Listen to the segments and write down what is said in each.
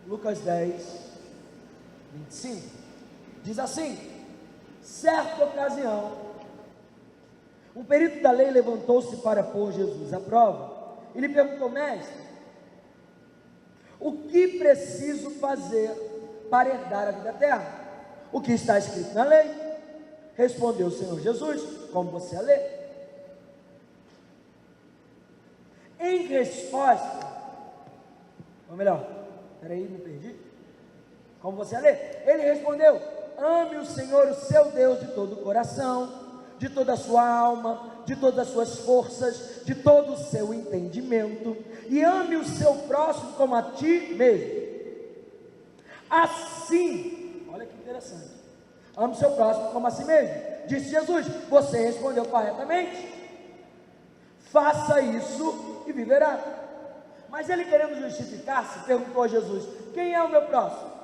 Lucas 10, 25. Diz assim: certa ocasião, um perito da lei levantou-se para pôr Jesus à prova. Ele perguntou: mestre, o que preciso fazer para herdar a vida eterna? O que está escrito na lei? Respondeu o Senhor Jesus: como você a lê? Em resposta, ou melhor, peraí, me perdi. Como você a lê? Ele respondeu: ame o Senhor, o seu Deus, de todo o coração, de toda a sua alma, de todas as suas forças, de todo o seu entendimento, e ame o seu próximo como a ti mesmo. Assim, olha que interessante, ame o seu próximo como a si mesmo. Disse Jesus: você respondeu corretamente, faça isso e viverá. Mas ele, querendo justificar-se, perguntou a Jesus: quem é o meu próximo?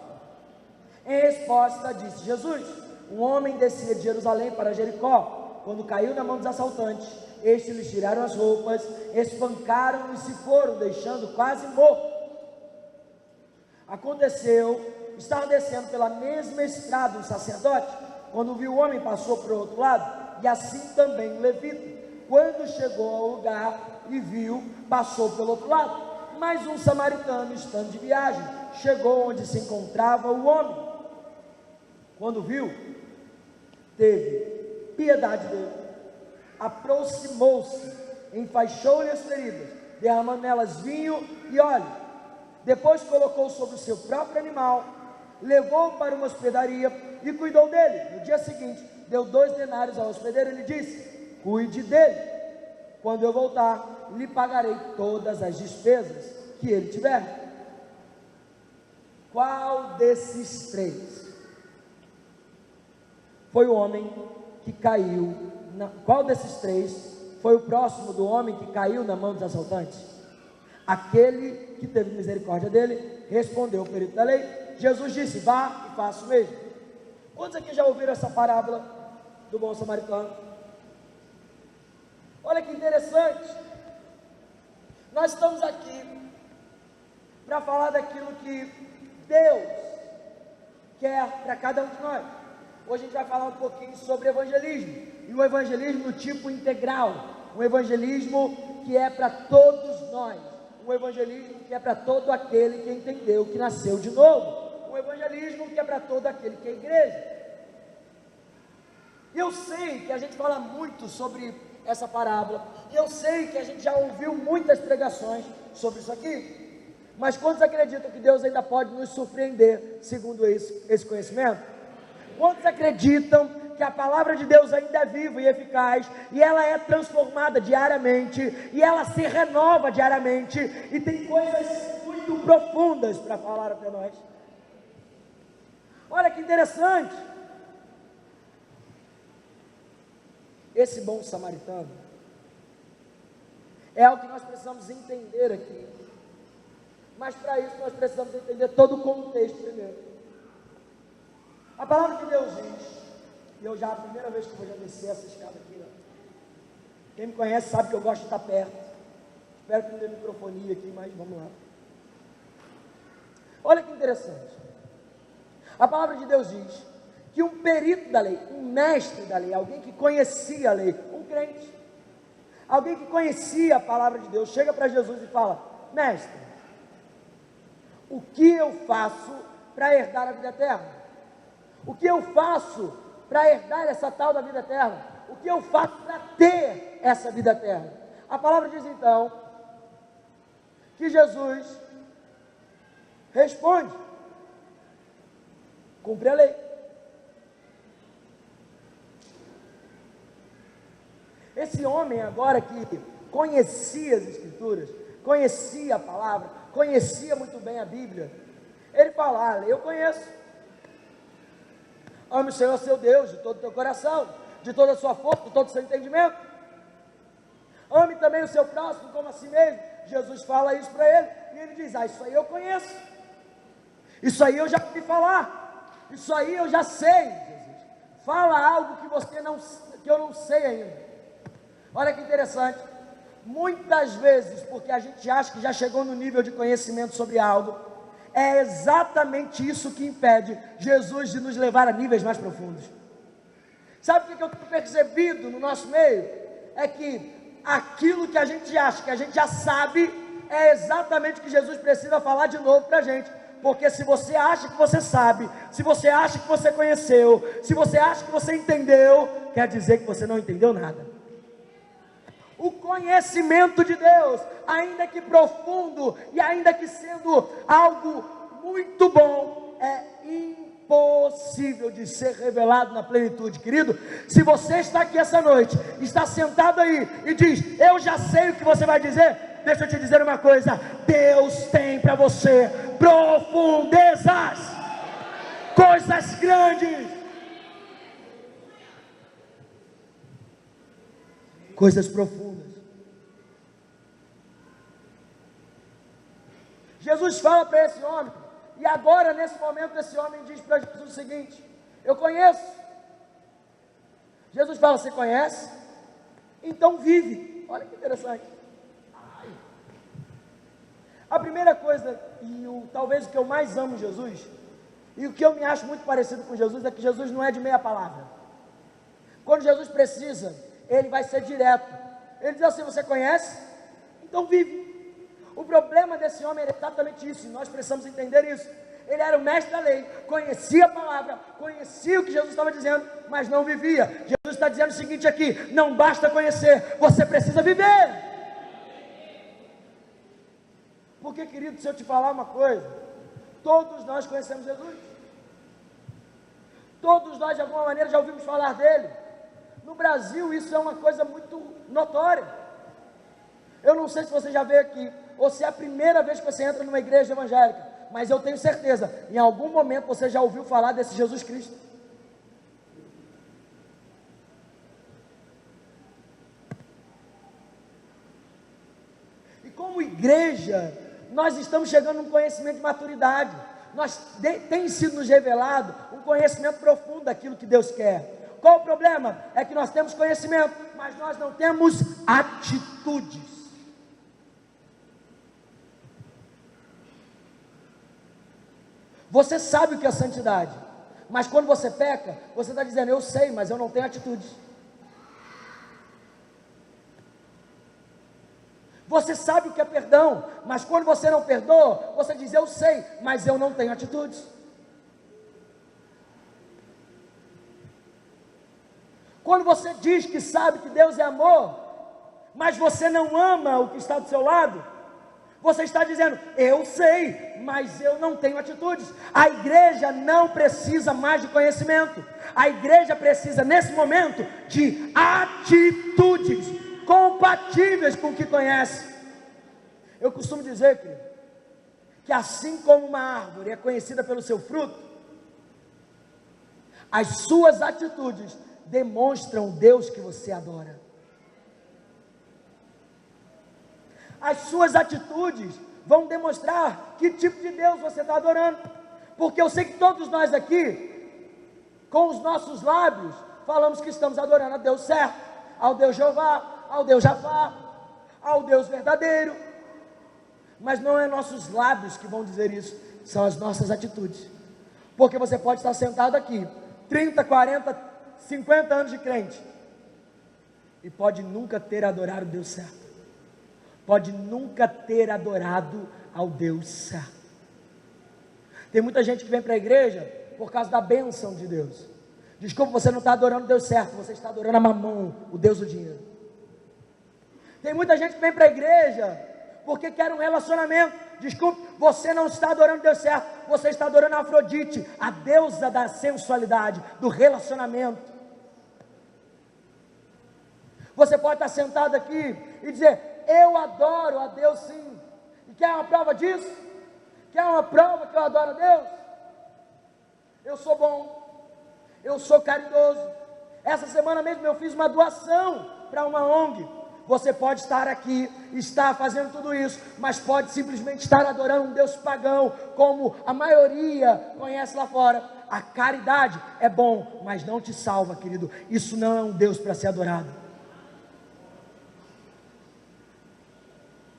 Em resposta, disse Jesus: um homem descia de Jerusalém para Jericó, quando caiu na mão dos assaltantes. Estes lhe tiraram as roupas, espancaram e se foram, deixando quase morto. Aconteceu, estava descendo pela mesma estrada um sacerdote, quando viu o homem, passou para o outro lado, e assim também um levita. Quando chegou ao lugar e viu, passou pelo outro lado. Mas um samaritano, estando de viagem, chegou onde se encontrava o homem. Quando viu, teve piedade dele, aproximou-se, enfaixou-lhe as feridas, derramando nelas vinho e óleo. Depois colocou sobre o seu próprio animal, levou-o para uma hospedaria e cuidou dele. No dia seguinte, deu 2 denários ao hospedeiro e lhe disse: cuide dele, quando eu voltar, lhe pagarei todas as despesas que ele tiver. Qual desses 3 foi o homem que caiu? Qual desses 3 foi o próximo do homem que caiu na mão dos assaltantes? Aquele que teve misericórdia dele. Respondeu o perito da lei. Jesus disse: vá e faça o mesmo. Quantos aqui já ouviram essa parábola do bom samaritano? Olha que interessante. Nós estamos aqui para falar daquilo que Deus quer para cada um de nós. Hoje a gente vai falar um pouquinho sobre evangelismo, e o evangelismo no tipo integral, um evangelismo que é para todos nós, um evangelismo que é para todo aquele que entendeu que nasceu de novo, um evangelismo que é para todo aquele que é igreja. E eu sei que a gente fala muito sobre essa parábola, e eu sei que a gente já ouviu muitas pregações sobre isso aqui, mas quantos acreditam que Deus ainda pode nos surpreender segundo esse conhecimento? Quantos acreditam que a palavra de Deus ainda é viva e eficaz, e ela é transformada diariamente, e ela se renova diariamente, e tem coisas muito profundas para falar para nós? Olha que interessante. Esse bom samaritano é algo que nós precisamos entender aqui, mas para isso nós precisamos entender todo o contexto primeiro. A palavra de Deus diz, e eu já, a primeira vez que eu vou descer essa escada aqui, ó, quem me conhece sabe que eu gosto de estar perto. Espero que não dê microfonia aqui, mas vamos lá. Olha que interessante. A palavra de Deus diz que um perito da lei, um mestre da lei, alguém que conhecia a lei, um crente, alguém que conhecia a palavra de Deus, chega para Jesus e fala: mestre, o que eu faço para herdar a vida eterna? O que eu faço para herdar essa tal da vida eterna? O que eu faço para ter essa vida eterna? A palavra diz então que Jesus responde: cumpre a lei. Esse homem agora que conhecia as Escrituras, conhecia a palavra, conhecia muito bem a Bíblia, ele fala: a lei eu conheço. Ame o Senhor seu Deus de todo o teu coração, de toda a sua força, de todo o seu entendimento. Ame também o seu próximo como a si mesmo. Jesus fala isso para ele, e ele diz: isso aí eu conheço, isso aí eu já ouvi falar, isso aí eu já sei. Jesus, fala algo que eu não sei ainda. Olha que interessante. Muitas vezes, porque a gente acha que já chegou no nível de conhecimento sobre algo, é exatamente isso que impede Jesus de nos levar a níveis mais profundos. Sabe o que eu tenho percebido no nosso meio? É que aquilo que a gente acha, que a gente já sabe, é exatamente o que Jesus precisa falar de novo para a gente. Porque se você acha que você sabe, se você acha que você conheceu, se você acha que você entendeu, quer dizer que você não entendeu nada. O conhecimento de Deus, ainda que profundo e ainda que sendo algo muito bom, é impossível de ser revelado na plenitude. Querido, se você está aqui essa noite, está sentado aí e diz: eu já sei o que você vai dizer, deixa eu te dizer uma coisa: Deus tem para você profundezas, coisas grandes, coisas profundas. Jesus fala para esse homem, e agora nesse momento esse homem diz para Jesus o seguinte: eu conheço. Jesus fala: você conhece? Então vive. Olha que interessante. A primeira coisa, e talvez o que eu mais amo Jesus, e o que eu me acho muito parecido com Jesus, é que Jesus não é de meia palavra. Quando Jesus precisa, ele vai ser direto. Ele diz assim: você conhece? Então vive. O problema desse homem era exatamente isso, e nós precisamos entender isso. Ele era o mestre da lei, conhecia a palavra, conhecia o que Jesus estava dizendo, mas não vivia. Jesus está dizendo o seguinte aqui: não basta conhecer, você precisa viver. Porque, querido, se eu te falar uma coisa, todos nós conhecemos Jesus, todos nós de alguma maneira já ouvimos falar dele. No Brasil isso é uma coisa muito notória. Eu não sei se você já veio aqui, ou se é a primeira vez que você entra numa igreja evangélica, mas eu tenho certeza, em algum momento você já ouviu falar desse Jesus Cristo. E como igreja, nós estamos chegando num conhecimento de maturidade. Tem sido nos revelado um conhecimento profundo daquilo que Deus quer. Qual o problema? É que nós temos conhecimento, mas nós não temos atitudes. Você sabe o que é santidade, mas quando você peca, você está dizendo: eu sei, mas eu não tenho atitudes. Você sabe o que é perdão, mas quando você não perdoa, você diz: eu sei, mas eu não tenho atitudes. Quando você diz que sabe que Deus é amor, mas você não ama o que está do seu lado, você está dizendo: eu sei, mas eu não tenho atitudes. A igreja não precisa mais de conhecimento, a igreja precisa nesse momento de atitudes compatíveis com o que conhece. Eu costumo dizer, querido, que assim como uma árvore é conhecida pelo seu fruto, as suas atitudes demonstram o Deus que você adora. As suas atitudes vão demonstrar que tipo de Deus você está adorando. Porque eu sei que todos nós aqui, com os nossos lábios, falamos que estamos adorando a Deus certo, ao Deus Jeová, ao Deus Jafá, ao Deus verdadeiro. Mas não é nossos lábios que vão dizer isso, são as nossas atitudes. Porque você pode estar sentado aqui, 30, 40, 50 anos de crente, e pode nunca ter adorado o Deus certo. Pode nunca ter adorado ao Deus certo. Tem muita gente que vem para a igreja por causa da bênção de Deus. Desculpa, você não está adorando o Deus certo, você está adorando a Mamon, o Deus do dinheiro. Tem muita gente que vem para a igreja porque quer um relacionamento. Desculpe, você não está adorando o Deus certo, você está adorando a Afrodite, a deusa da sensualidade, do relacionamento. Você pode estar sentado aqui e dizer: eu adoro a Deus sim. E quer uma prova disso? Quer uma prova que eu adoro a Deus? Eu sou bom, eu sou caridoso. Essa semana mesmo eu fiz uma doação para uma ONG. Você pode estar aqui, estar fazendo tudo isso, mas pode simplesmente estar adorando um Deus pagão, como a maioria conhece lá fora. A caridade é bom, mas não te salva, querido. Isso não é um Deus para ser adorado.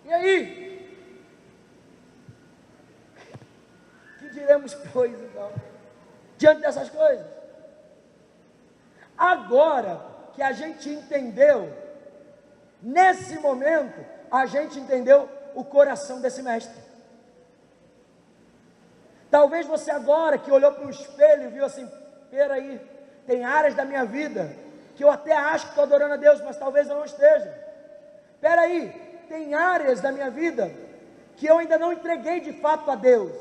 E aí? diremos, pois, então, diante dessas coisas? Agora que a gente entendeu, nesse momento, a gente entendeu o coração desse mestre. Talvez você agora que olhou para o espelho e viu assim, peraí, tem áreas da minha vida que eu até acho que estou adorando a Deus, mas talvez eu não esteja. Peraí, tem áreas da minha vida que eu ainda não entreguei de fato a Deus.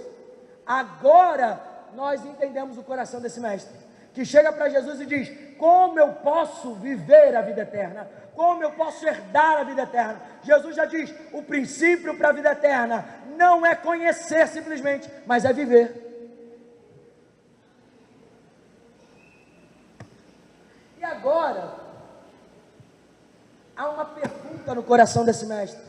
Agora nós entendemos o coração desse mestre, que chega para Jesus e diz: como eu posso viver a vida eterna? Como eu posso herdar a vida eterna? Jesus já diz: o princípio para a vida eterna não é conhecer simplesmente, mas é viver. E agora, há uma pergunta no coração desse mestre.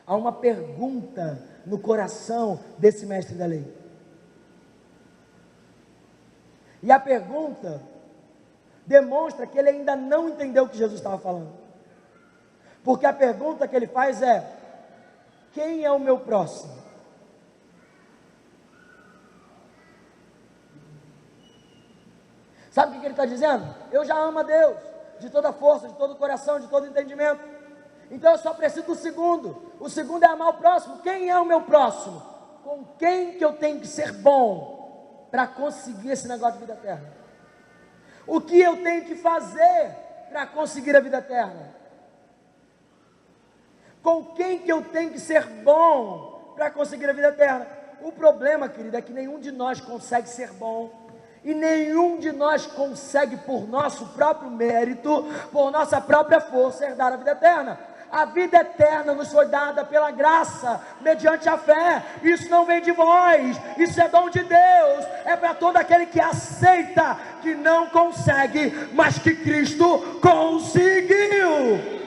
Há uma pergunta no coração desse mestre da lei. E a pergunta demonstra que ele ainda não entendeu o que Jesus estava falando. Porque a pergunta que ele faz é: quem é o meu próximo? Sabe o que ele está dizendo? Eu já amo a Deus, de toda força, de todo coração, de todo entendimento. Então eu só preciso do segundo. O segundo é amar o próximo. Quem é o meu próximo? Com quem que eu tenho que ser bom para conseguir esse negócio de vida eterna? O que eu tenho que fazer para conseguir a vida eterna? Com quem que eu tenho que ser bom para conseguir a vida eterna? O problema, querido, é que nenhum de nós consegue ser bom, e nenhum de nós consegue por nosso próprio mérito, por nossa própria força, herdar a vida eterna. A vida eterna nos foi dada pela graça, mediante a fé. Isso não vem de vós, isso é dom de Deus, é para todo aquele que aceita, que não consegue, mas que Cristo conseguiu.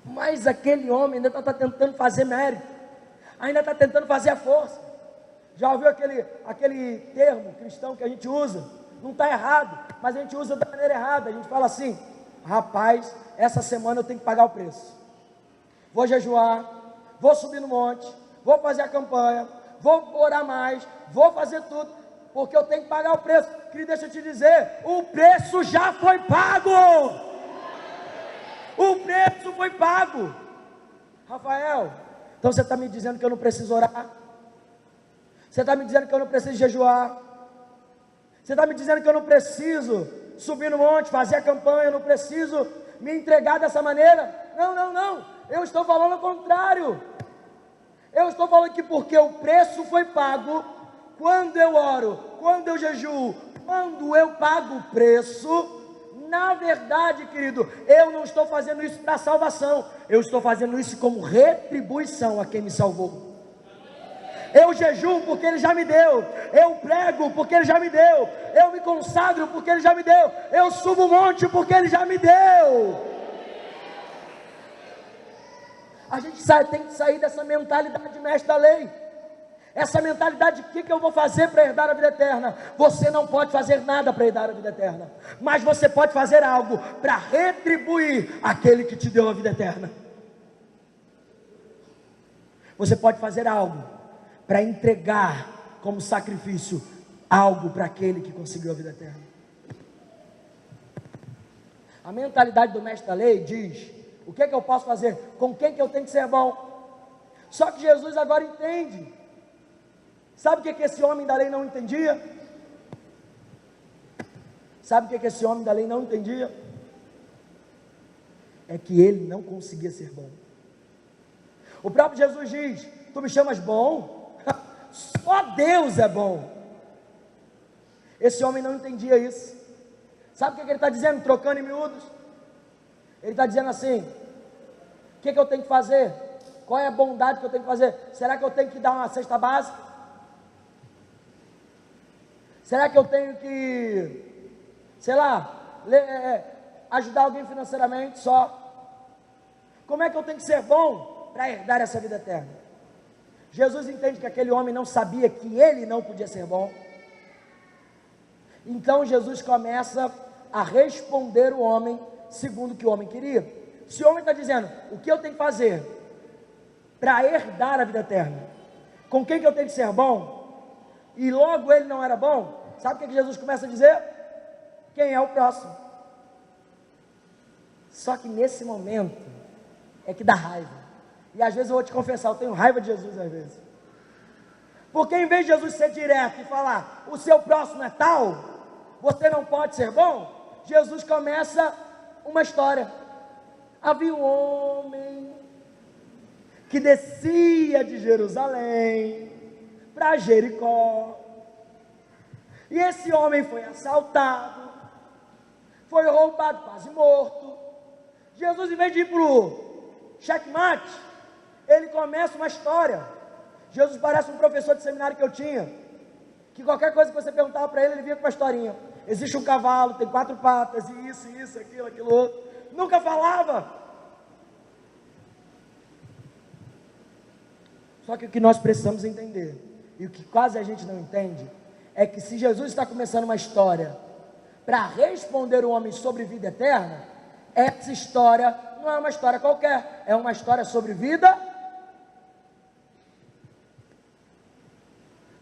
Mas aquele homem ainda está tentando fazer mérito, ainda está tentando fazer a força. Já ouviu aquele termo cristão que a gente usa? Não está errado, mas a gente usa da maneira errada. A gente fala assim: rapaz, essa semana eu tenho que pagar o preço. Vou jejuar, vou subir no monte, vou fazer a campanha, vou orar mais, vou fazer tudo, porque eu tenho que pagar o preço. Querido, deixa eu te dizer, o preço já foi pago. O preço foi pago. Rafael, então você está me dizendo que eu não preciso orar? Você está me dizendo que eu não preciso jejuar? Você está me dizendo que eu não preciso subir no monte, fazer a campanha, eu não preciso me entregar dessa maneira? Não, eu estou falando o contrário. Eu estou falando que porque o preço foi pago, quando eu oro, quando eu jejuo, quando eu pago o preço, na verdade, querido, eu não estou fazendo isso para salvação, eu estou fazendo isso como retribuição a quem me salvou. Eu jejuo porque Ele já me deu, eu prego porque Ele já me deu, eu me consagro porque Ele já me deu, eu subo o monte porque Ele já me deu. A gente tem que sair dessa mentalidade de mestre da lei, essa mentalidade de que eu vou fazer para herdar a vida eterna. Você não pode fazer nada para herdar a vida eterna, mas você pode fazer algo para retribuir aquele que te deu a vida eterna. Você pode fazer algo para entregar como sacrifício algo para aquele que conseguiu a vida eterna. A mentalidade do mestre da lei diz: o que é que eu posso fazer? Com quem que eu tenho que ser bom? Só que Jesus agora entende. Sabe o que esse homem da lei não entendia? Sabe o que esse homem da lei não entendia? É que ele não conseguia ser bom. O próprio Jesus diz: tu me chamas bom? Só Deus é bom. Esse homem não entendia isso. Sabe o que ele está dizendo, trocando em miúdos? Ele está dizendo assim: o que eu tenho que fazer? Qual é a bondade que eu tenho que fazer? Será que eu tenho que dar uma cesta básica? Será que eu tenho que, sei lá, ajudar alguém financeiramente só? Como é que eu tenho que ser bom para herdar essa vida eterna? Jesus entende que aquele homem não sabia que ele não podia ser bom. Então Jesus começa a responder o homem segundo o que o homem queria. Se o homem está dizendo: o que eu tenho que fazer para herdar a vida eterna. Com quem que eu tenho que ser bom? E logo ele não era bom. Sabe o que Jesus começa a dizer? Quem é o próximo? Só que nesse momento é que dá raiva. E às vezes eu vou te confessar, eu tenho raiva de Jesus às vezes. Porque em vez de Jesus ser direto e falar, o seu próximo é tal, você não pode ser bom, Jesus começa uma história. Havia um homem que descia de Jerusalém para Jericó. E esse homem foi assaltado, foi roubado, quase morto. Jesus, em vez de ir para o checkmate, ele começa uma história. Jesus parece um professor de seminário que eu tinha, que qualquer coisa que você perguntava para ele, ele vinha com uma historinha. Existe um cavalo, tem 4 patas, e isso, aquilo outro. Nunca falava. Só que o que nós precisamos entender, e o que quase a gente não entende, é que se Jesus está começando uma história para responder o homem sobre vida eterna, essa história não é uma história qualquer, é uma história sobre vida.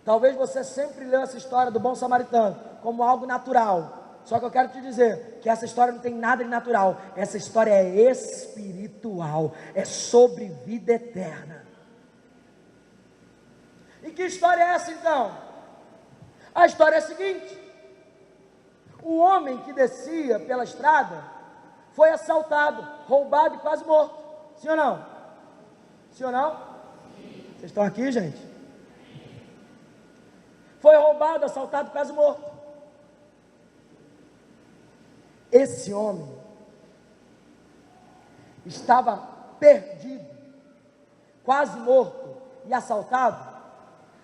Talvez você sempre leu essa história do bom samaritano como algo natural. Só que eu quero te dizer que essa história não tem nada de natural. Essa história é espiritual, é sobre vida eterna. E que história é essa então? A história é a seguinte: um homem que descia pela estrada foi assaltado, roubado e quase morto. Sim ou não? Sim ou não? Vocês estão aqui, gente? Foi roubado, assaltado, quase morto. Esse homem estava perdido, quase morto e assaltado.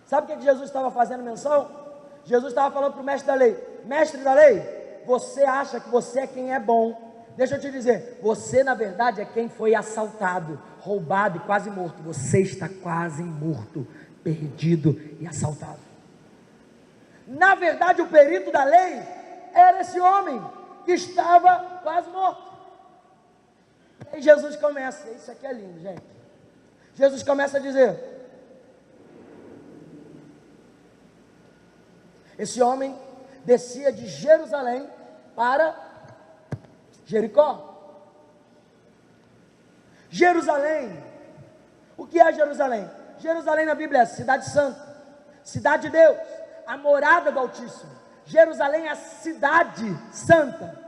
Sabe o que Jesus estava fazendo menção? Jesus estava falando para o mestre da lei: mestre da lei, você acha que você é quem é bom. Deixa eu te dizer, você na verdade é quem foi assaltado, roubado e quase morto. Você está quase morto, perdido e assaltado. Na verdade, o perito da lei era esse homem que estava quase morto. E Jesus começa, isso aqui é lindo, gente. Jesus começa a dizer: esse homem descia de Jerusalém para Jericó. Jerusalém, o que é Jerusalém? Jerusalém na Bíblia é cidade santa, cidade de Deus, a morada do Altíssimo. Jerusalém é a cidade santa.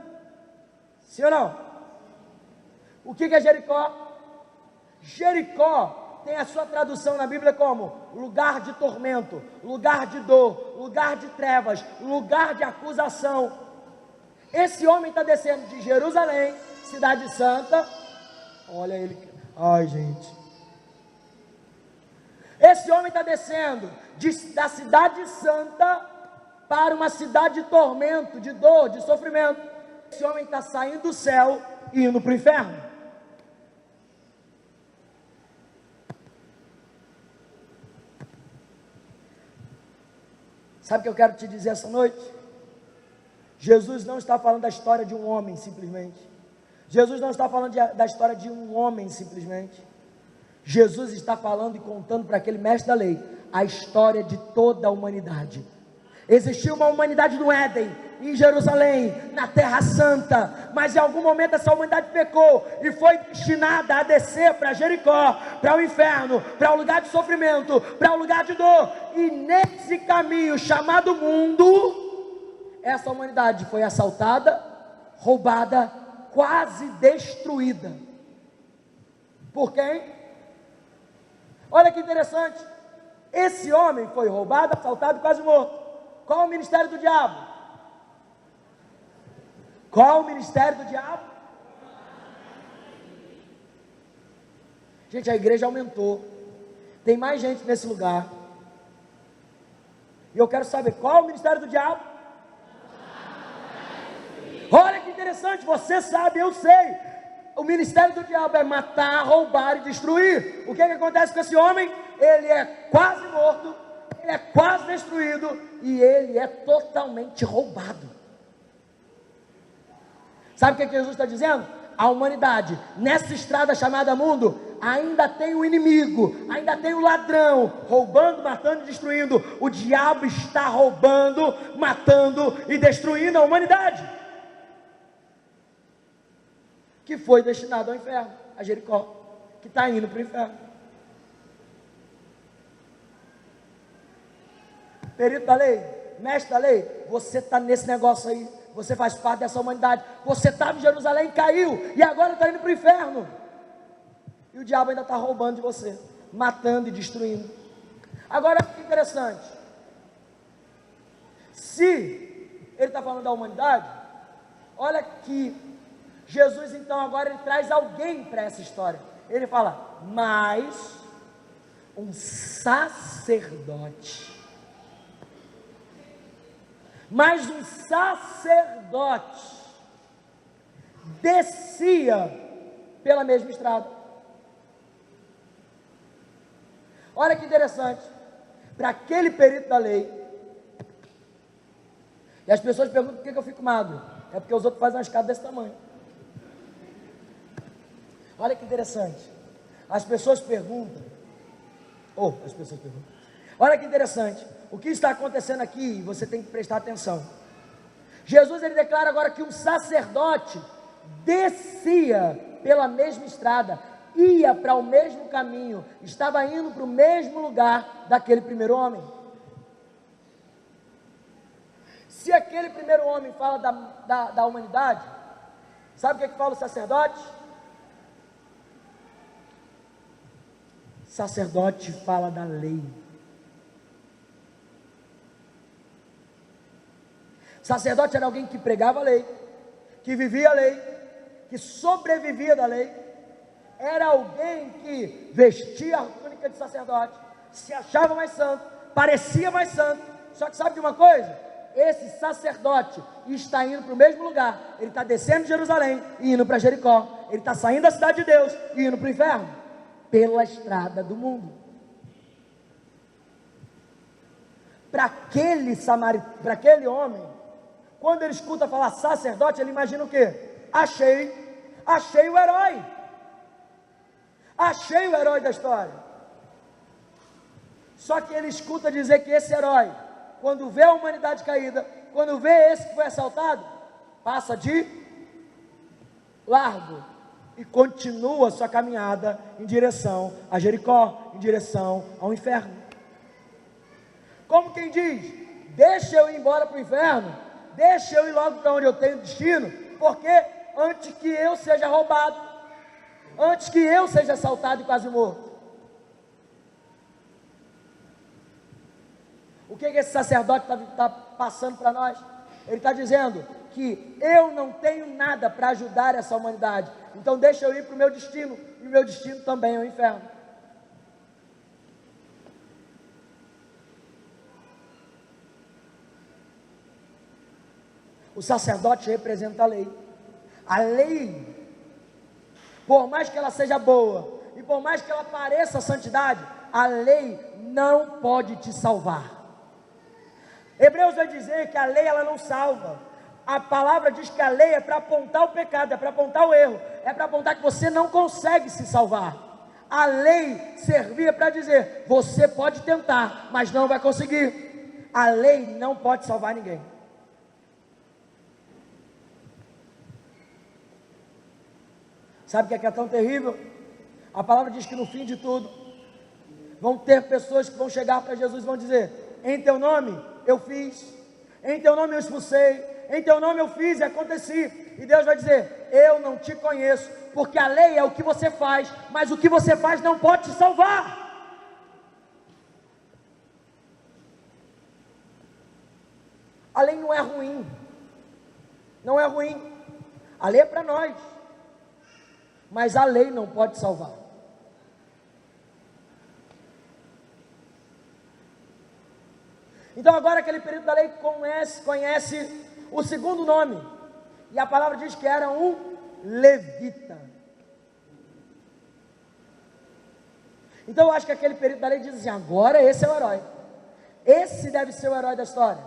Sim ou não? O que é Jericó? Jericó tem a sua tradução na Bíblia como lugar de tormento, lugar de dor, lugar de trevas, lugar de acusação. Esse homem está descendo de Jerusalém, cidade santa. Olha ele, ai gente. Esse homem está descendo da cidade santa para uma cidade de tormento, de dor, de sofrimento. Esse homem está saindo do céu e indo para o inferno. Sabe o que eu quero te dizer essa noite? Jesus não está falando da história de um homem simplesmente. Jesus não está falando da história de um homem simplesmente. Jesus está falando e contando para aquele mestre da lei a história de toda a humanidade. Existiu uma humanidade no Éden, em Jerusalém, na Terra Santa, mas em algum momento essa humanidade pecou e foi destinada a descer para Jericó, para o inferno, para o lugar de sofrimento, para o lugar de dor. E nesse caminho chamado mundo, essa humanidade foi assaltada, roubada, quase destruída. Por quem? Olha que interessante, esse homem foi roubado, assaltado e quase morto. Qual o ministério do diabo? Qual o ministério do diabo? Gente, a igreja aumentou, tem mais gente nesse lugar, e eu quero saber, qual o ministério do diabo? Olha que interessante, você sabe, eu sei. O ministério do diabo é matar, roubar e destruir. O que acontece com esse homem? Ele é quase morto, ele é quase destruído e ele é totalmente roubado. Sabe o que Jesus está dizendo? A humanidade, nessa estrada chamada mundo, ainda tem o inimigo, ainda tem o ladrão, roubando, matando e destruindo. O diabo está roubando, matando e destruindo a humanidade, que foi destinado ao inferno, a Jericó, que está indo para o inferno. Perito da lei, mestre da lei, você está nesse negócio aí, você faz parte dessa humanidade, você estava em Jerusalém, caiu, e agora está indo para o inferno, e o diabo ainda está roubando de você, matando e destruindo. Agora, que interessante, se ele está falando da humanidade, olha que Jesus então agora ele traz alguém para essa história, ele fala, mais um sacerdote, mas um sacerdote descia pela mesma estrada. Olha que interessante, para aquele perito da lei, e as pessoas perguntam por que eu fico magro, é porque os outros fazem uma escada desse tamanho. Olha que interessante, as pessoas perguntam, olha que interessante, o que está acontecendo aqui, você tem que prestar atenção. Jesus ele declara agora que um sacerdote descia pela mesma estrada, ia para o mesmo caminho, estava indo para o mesmo lugar daquele primeiro homem. Se aquele primeiro homem fala da humanidade, sabe o que fala o sacerdote? Sacerdote fala da lei. Sacerdote era alguém que pregava a lei, que vivia a lei, que sobrevivia da lei. Era alguém que vestia a túnica de sacerdote, se achava mais santo, parecia mais santo. Só que sabe de uma coisa? Esse sacerdote está indo para o mesmo lugar. Ele está descendo de Jerusalém e indo para Jericó. Ele está saindo da cidade de Deus e indo para o inferno, pela estrada do mundo. Para aquele homem, quando ele escuta falar sacerdote, ele imagina o quê? Achei o herói. Achei o herói da história. Só que ele escuta dizer que esse herói, quando vê a humanidade caída, quando vê esse que foi assaltado, passa de largo e continua sua caminhada em direção a Jericó, em direção ao inferno. Como quem diz, deixa eu ir embora para o inferno, deixa eu ir logo para onde eu tenho destino, porque antes que eu seja roubado, antes que eu seja assaltado e quase morto. O que esse sacerdote está passando para nós? Ele está dizendo que eu não tenho nada para ajudar essa humanidade, então deixa eu ir para o meu destino, e o meu destino também é o inferno. O sacerdote representa a lei. A lei, por mais que ela seja boa, e por mais que ela pareça santidade, a lei não pode te salvar. Hebreus vai dizer que a lei ela não salva. A palavra diz que a lei é para apontar o pecado, é para apontar o erro, é para apontar que você não consegue se salvar. A lei servia para dizer, você pode tentar, mas não vai conseguir. A lei não pode salvar ninguém. Sabe o que é tão terrível? A palavra diz que no fim de tudo, vão ter pessoas que vão chegar para Jesus e vão dizer, em teu nome eu fiz, em teu nome eu expulsei, em teu nome eu fiz e aconteci. E Deus vai dizer, eu não te conheço, porque a lei é o que você faz, mas o que você faz não pode te salvar. A lei não é ruim, não é ruim, a lei é para nós, mas a lei não pode salvar. Então agora aquele período da lei conhece o segundo nome, e a palavra diz que era um levita. Então eu acho que aquele período da lei diz assim, agora esse é o herói, esse deve ser o herói da história,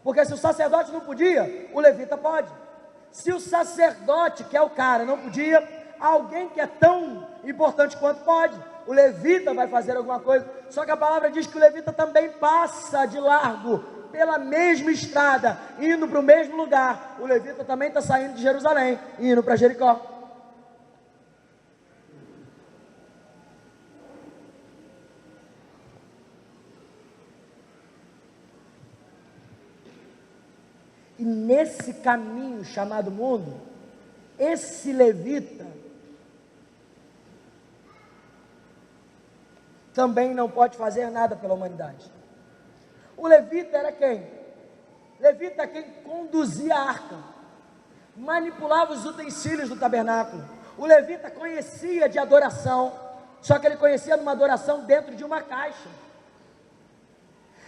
porque se o sacerdote não podia, o levita pode. Se o sacerdote, que é o cara, não podia, alguém que é tão importante quanto pode. O levita vai fazer alguma coisa, só que a palavra diz que o levita também passa de largo pela mesma estrada, indo para o mesmo lugar. O levita também está saindo de Jerusalém, indo para Jericó. E nesse caminho chamado mundo, esse levita também não pode fazer nada pela humanidade. O levita era quem? Levita é quem conduzia a arca, manipulava os utensílios do tabernáculo. O levita conhecia de adoração, só que ele conhecia uma adoração dentro de uma caixa.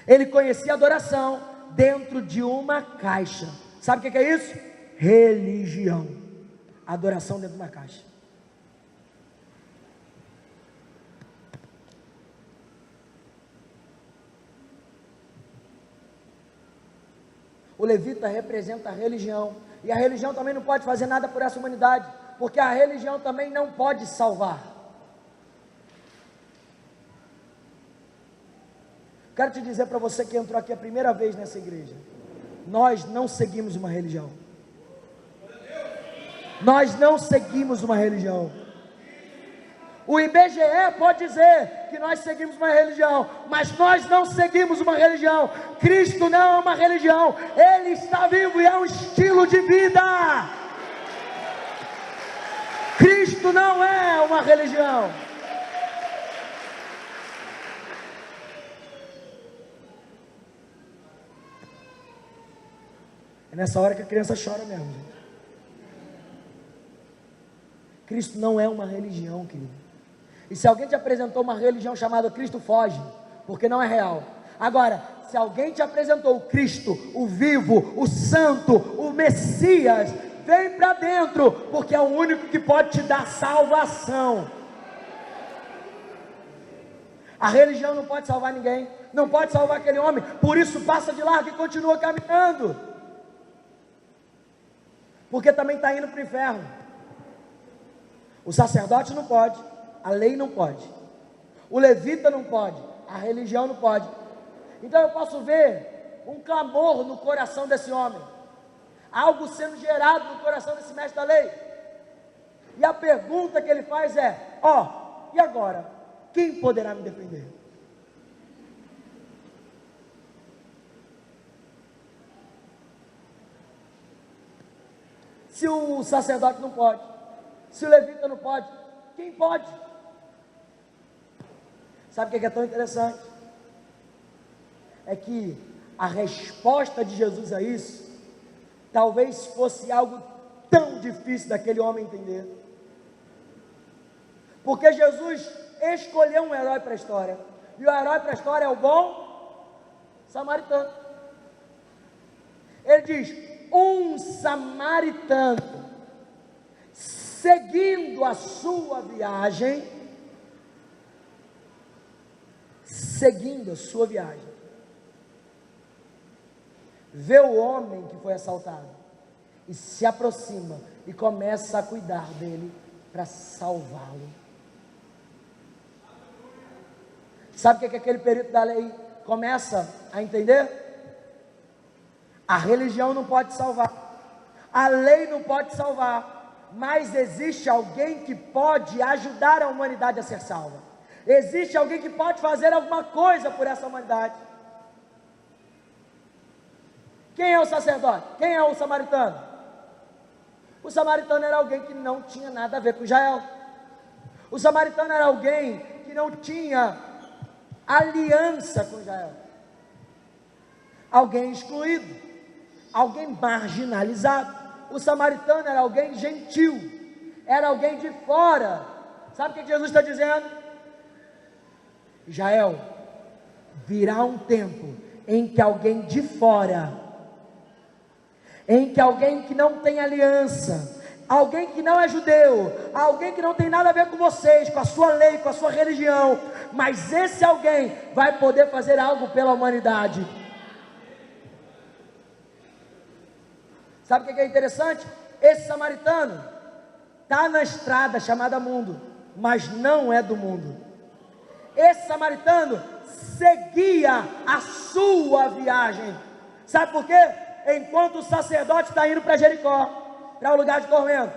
Ele conhecia adoração dentro de uma caixa. Sabe o que é isso? Religião. Adoração dentro de uma caixa. O levita representa a religião, e a religião também não pode fazer nada por essa humanidade, porque a religião também não pode salvar. Quero te dizer para você que entrou aqui a primeira vez nessa igreja, nós não seguimos uma religião. Nós não seguimos uma religião. O IBGE pode dizer que nós seguimos uma religião, mas nós não seguimos uma religião. Cristo não é uma religião, Ele está vivo e é um estilo de vida. Cristo não é uma religião. É nessa hora que a criança chora mesmo, gente. Cristo não é uma religião, querido. E se alguém te apresentou uma religião chamada Cristo, foge, porque não é real. Agora, se alguém te apresentou o Cristo, o vivo, o santo, o Messias, vem para dentro, porque é o único que pode te dar salvação. A religião não pode salvar ninguém, não pode salvar aquele homem, por isso passa de largo e continua caminhando, porque também está indo para o inferno. O sacerdote não pode, a lei não pode, o levita não pode, a religião não pode. Então eu posso ver um clamor no coração desse homem, algo sendo gerado no coração desse mestre da lei, e a pergunta que ele faz é: e agora? Quem poderá me defender? Se o sacerdote não pode, se o levita não pode, quem pode? Sabe o que é tão interessante? É que a resposta de Jesus a isso, talvez fosse algo tão difícil daquele homem entender, porque Jesus escolheu um herói para a história, e o herói para a história é o bom samaritano. Ele diz: um samaritano, seguindo a sua viagem, vê o homem que foi assaltado, e se aproxima, e começa a cuidar dele, para salvá-lo. Sabe o que aquele perito da lei começa a entender? A religião não pode salvar, a lei não pode salvar, mas existe alguém que pode ajudar a humanidade a ser salva. Existe alguém que pode fazer alguma coisa por essa humanidade. Quem é o sacerdote? Quem é o samaritano? O samaritano era alguém que não tinha nada a ver com Israel. O samaritano era alguém que não tinha aliança com Israel. Alguém excluído, alguém marginalizado. O samaritano era alguém gentil, era alguém de fora. Sabe o que Jesus está dizendo? Israel, virá um tempo em que alguém de fora, em que alguém que não tem aliança, alguém que não é judeu, alguém que não tem nada a ver com vocês, com a sua lei, com a sua religião, mas esse alguém vai poder fazer algo pela humanidade. Sabe o que é interessante? Esse samaritano, está na estrada chamada mundo, mas não é do mundo. Esse samaritano seguia a sua viagem. Sabe por quê? Enquanto o sacerdote está indo para Jericó, para o lugar de tormento,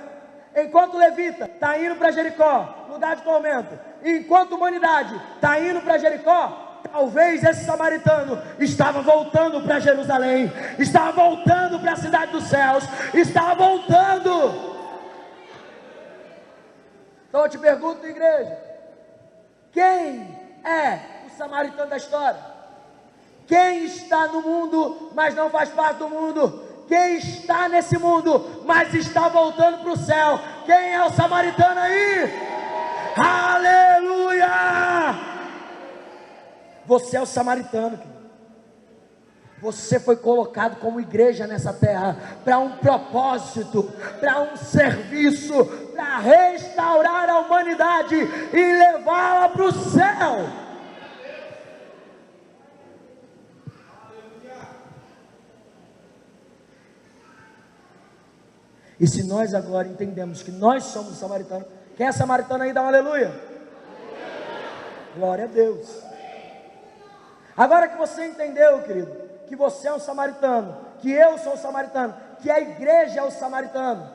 enquanto o levita está indo para Jericó, lugar de tormento, enquanto a humanidade está indo para Jericó, talvez esse samaritano estava voltando para Jerusalém, estava voltando para a cidade dos céus, estava voltando. Então eu te pergunto, igreja, quem é o samaritano da história? Quem está no mundo, mas não faz parte do mundo? Quem está nesse mundo, mas está voltando para o céu? Quem é o samaritano aí? Aleluia! Você é o samaritano, querido. Você foi colocado como igreja nessa terra, para um propósito, para um serviço, para restaurar a humanidade e levá-la para o céu. E se nós agora entendemos que nós somos samaritanos, quem é samaritano aí, dá um aleluia. Glória a Deus. Agora que você entendeu, querido, que você é um samaritano, que eu sou um samaritano, que a igreja é o samaritano,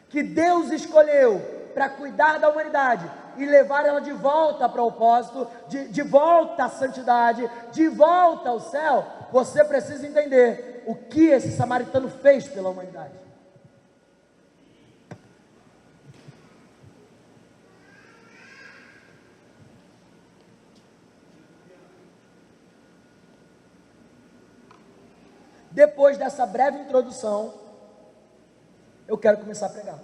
que Deus escolheu para cuidar da humanidade e levar ela de volta ao propósito, de volta à santidade, de volta ao céu, você precisa entender o que esse samaritano fez pela humanidade. Depois dessa breve introdução, eu quero começar a pregar.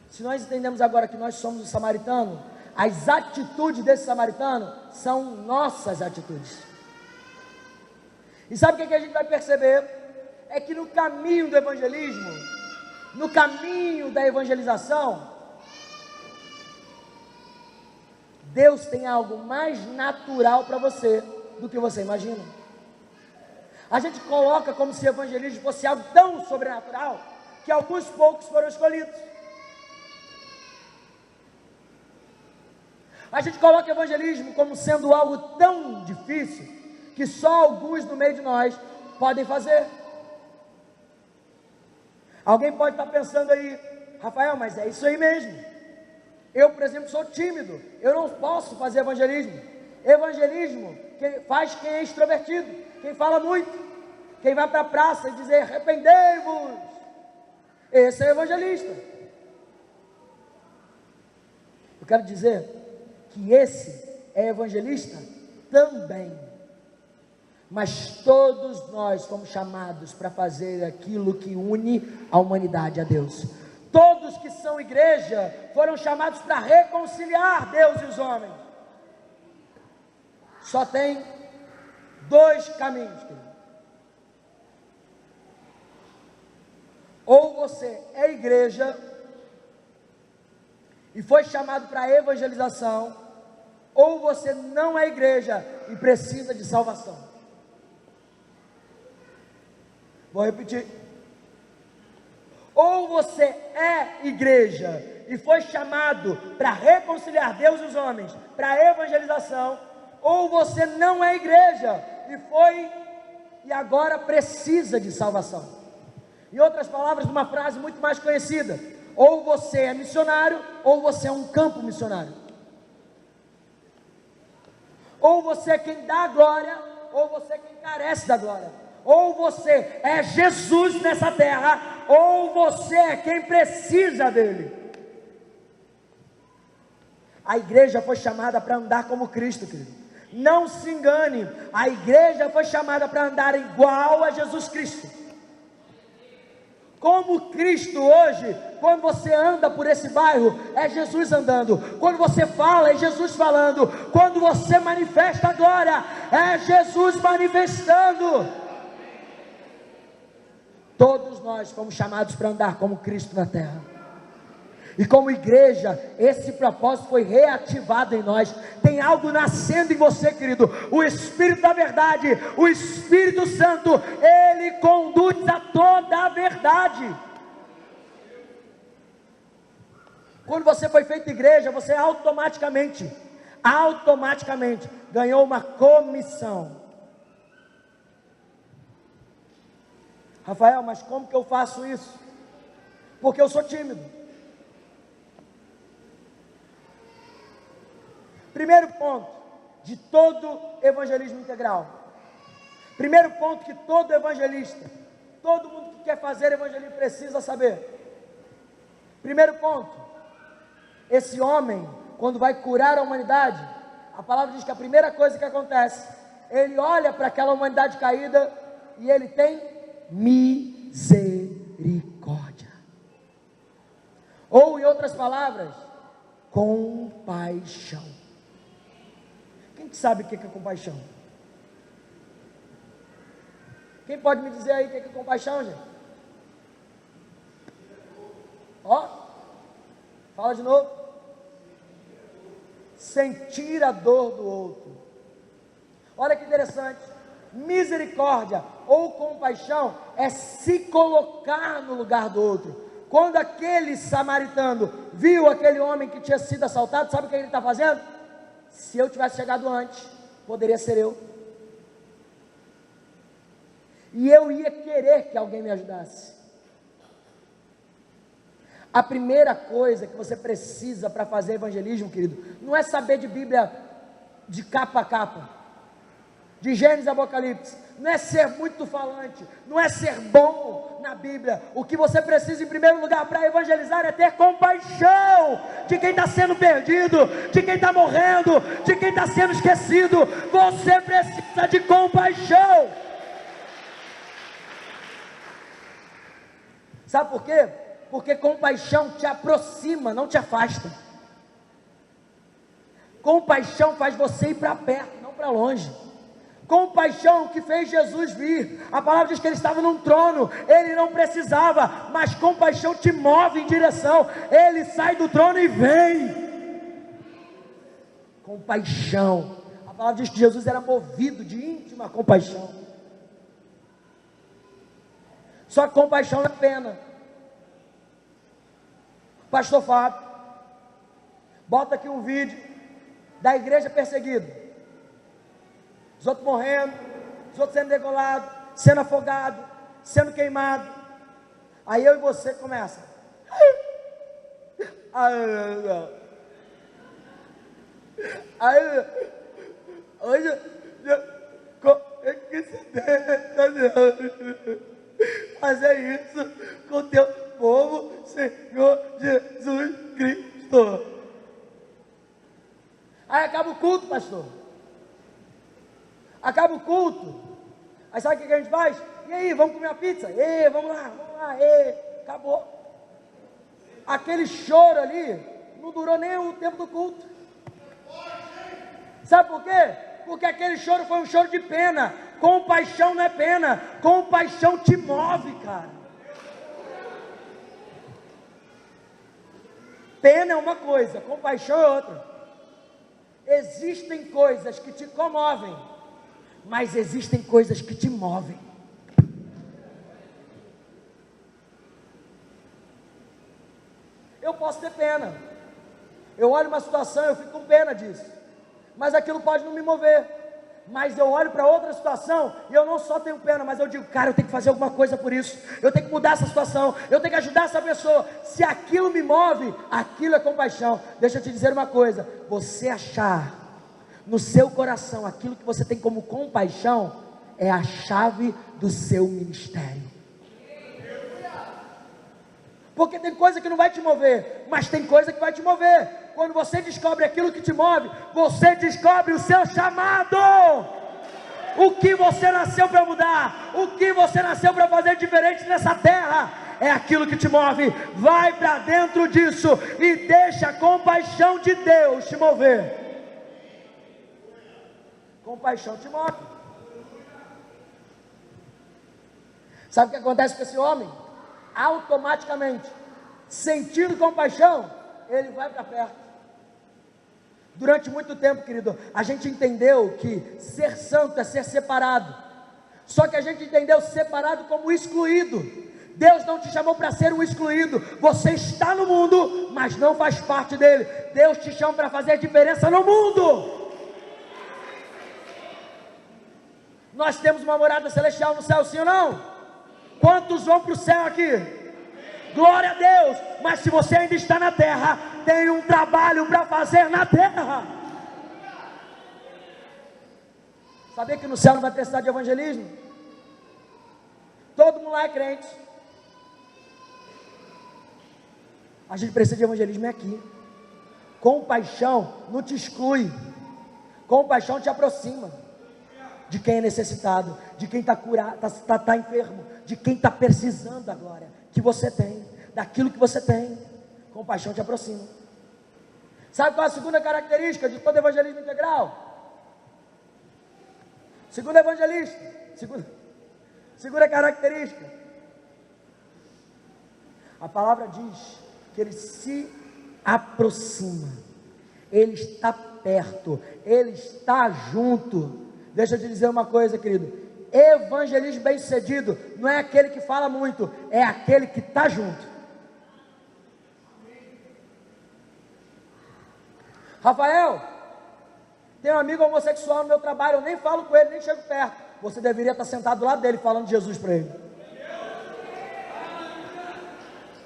Se nós entendemos agora que nós somos o samaritano, as atitudes desse samaritano são nossas atitudes. E sabe o que a gente vai perceber? É que no caminho do evangelismo, no caminho da evangelização, Deus tem algo mais natural para você do que você imagina. A gente coloca como se o evangelismo fosse algo tão sobrenatural que alguns poucos foram escolhidos. A gente coloca o evangelismo como sendo algo tão difícil que só alguns no meio de nós podem fazer. Alguém pode estar pensando aí, Rafael, mas é isso aí mesmo. Eu, por exemplo, sou tímido, eu não posso fazer evangelismo. Evangelismo faz quem é extrovertido, quem fala muito, quem vai para a praça e dizer arrependei-vos. Esse é evangelista. Eu quero dizer que esse é evangelista também. Mas todos nós fomos chamados para fazer aquilo que une a humanidade a Deus. Todos que são igreja foram chamados para reconciliar Deus e os homens. Só tem dois caminhos, querido. Ou você é igreja e foi chamado para evangelização, ou você não é igreja e precisa de salvação. Vou repetir. Ou você é igreja e foi chamado para reconciliar Deus e os homens, para evangelização, ou você não é igreja e agora precisa de salvação. Em outras palavras, uma frase muito mais conhecida: ou você é missionário, ou você é um campo missionário. Ou você é quem dá a glória, ou você é quem carece da glória. Ou você é Jesus nessa terra, ou você é quem precisa dele. A igreja foi chamada para andar como Cristo, querido. Não se engane, a igreja foi chamada para andar igual a Jesus Cristo. Como Cristo hoje, quando você anda por esse bairro, é Jesus andando. Quando você fala, é Jesus falando. Quando você manifesta a glória, é Jesus manifestando. Todos nós fomos chamados para andar como Cristo na terra. E como igreja, esse propósito foi reativado em nós. Tem algo nascendo em você, querido. O Espírito da verdade, o Espírito Santo, ele conduz a toda a verdade. Quando você foi feito igreja, você automaticamente ganhou uma comissão. Rafael, mas como que eu faço isso? Porque eu sou tímido. Primeiro ponto de todo evangelismo integral. Primeiro ponto que todo evangelista, todo mundo que quer fazer evangelismo precisa saber. Primeiro ponto, esse homem, quando vai curar a humanidade, a palavra diz que a primeira coisa que acontece, ele olha para aquela humanidade caída e ele tem misericórdia. Ou, em outras palavras, compaixão. Quem que sabe o que é compaixão? Quem pode me dizer aí o que é compaixão, gente? Ó, fala de novo. Sentir a dor do outro. Olha que interessante. Misericórdia ou compaixão é se colocar no lugar do outro. Quando aquele samaritano viu aquele homem que tinha sido assaltado, sabe o que ele está fazendo? Se eu tivesse chegado antes, poderia ser eu. E eu ia querer que alguém me ajudasse. A primeira coisa que você precisa para fazer evangelismo, querido, não é saber de Bíblia de capa a capa, de Gênesis a Apocalipse, não é ser muito falante, não é ser bom na Bíblia. O que você precisa em primeiro lugar para evangelizar é ter compaixão de quem está sendo perdido, de quem está morrendo, de quem está sendo esquecido. Você precisa de compaixão. Sabe por quê? Porque compaixão te aproxima, não te afasta. Compaixão faz você ir para perto, não para longe. Compaixão que fez Jesus vir. A palavra diz que ele estava num trono, ele não precisava, mas compaixão te move em direção. Ele sai do trono e vem. Compaixão. A palavra diz que Jesus era movido de íntima compaixão. Só que compaixão não é pena. Pastor Fábio, bota aqui um vídeo da igreja perseguida. Os outros morrendo, os outros sendo degolados, sendo afogados, sendo queimados. Aí eu e você começa. Aí hoje como é que se deve fazer isso com teu povo, Senhor Jesus Cristo? Aí acaba o culto, pastor. Acaba o culto. Aí sabe o que a gente faz? E aí, vamos comer uma pizza? E vamos lá, acabou. Aquele choro ali não durou nem o tempo do culto. Sabe por quê? Porque aquele choro foi um choro de pena. Compaixão não é pena, compaixão te move, cara. Pena é uma coisa, compaixão é outra. Existem coisas que te comovem, mas existem coisas que te movem. Eu posso ter pena. Eu olho uma situação, eu fico com pena disso. Mas aquilo pode não me mover. Mas eu olho para outra situação e eu não só tenho pena, mas eu digo, cara, eu tenho que fazer alguma coisa por isso. Eu tenho que mudar essa situação. Eu tenho que ajudar essa pessoa. Se aquilo me move, aquilo é compaixão. Deixa eu te dizer uma coisa. Você achar no seu coração aquilo que você tem como compaixão é a chave do seu ministério. Porque tem coisa que não vai te mover, mas tem coisa que vai te mover. Quando você descobre aquilo que te move, você descobre o seu chamado. O que você nasceu para mudar, o que você nasceu para fazer diferente nessa terra, é aquilo que te move. Vai para dentro disso e deixa a compaixão de Deus te mover. Compaixão te move. Sabe o que acontece com esse homem? Automaticamente sentindo compaixão, ele vai para perto. Durante muito tempo, querido, a gente entendeu que ser santo é ser separado. Só que a gente entendeu separado como excluído. Deus não te chamou para ser um excluído. Você está no mundo, mas não faz parte dele. Deus te chama para fazer diferença no mundo. Nós temos uma morada celestial no céu, sim ou não? Quantos vão para o céu aqui? Glória a Deus. Mas se você ainda está na terra, tem um trabalho para fazer na terra. Sabia que no céu não vai precisar de evangelismo? Todo mundo lá é crente. A gente precisa de evangelismo aqui. Compaixão não te exclui. Compaixão te aproxima de quem é necessitado, de quem está curado, está enfermo, de quem está precisando da glória que você tem, daquilo que você tem. Compaixão te aproxima. Sabe qual é a segunda característica de todo evangelismo integral? Segunda característica. A palavra diz que ele se aproxima, ele está perto, ele está junto. Deixa eu te dizer uma coisa, querido: evangelismo bem sucedido não é aquele que fala muito, é aquele que está junto. Rafael, tem um amigo homossexual no meu trabalho, eu nem falo com ele, nem chego perto. Você deveria estar sentado do lado dele falando de Jesus para ele.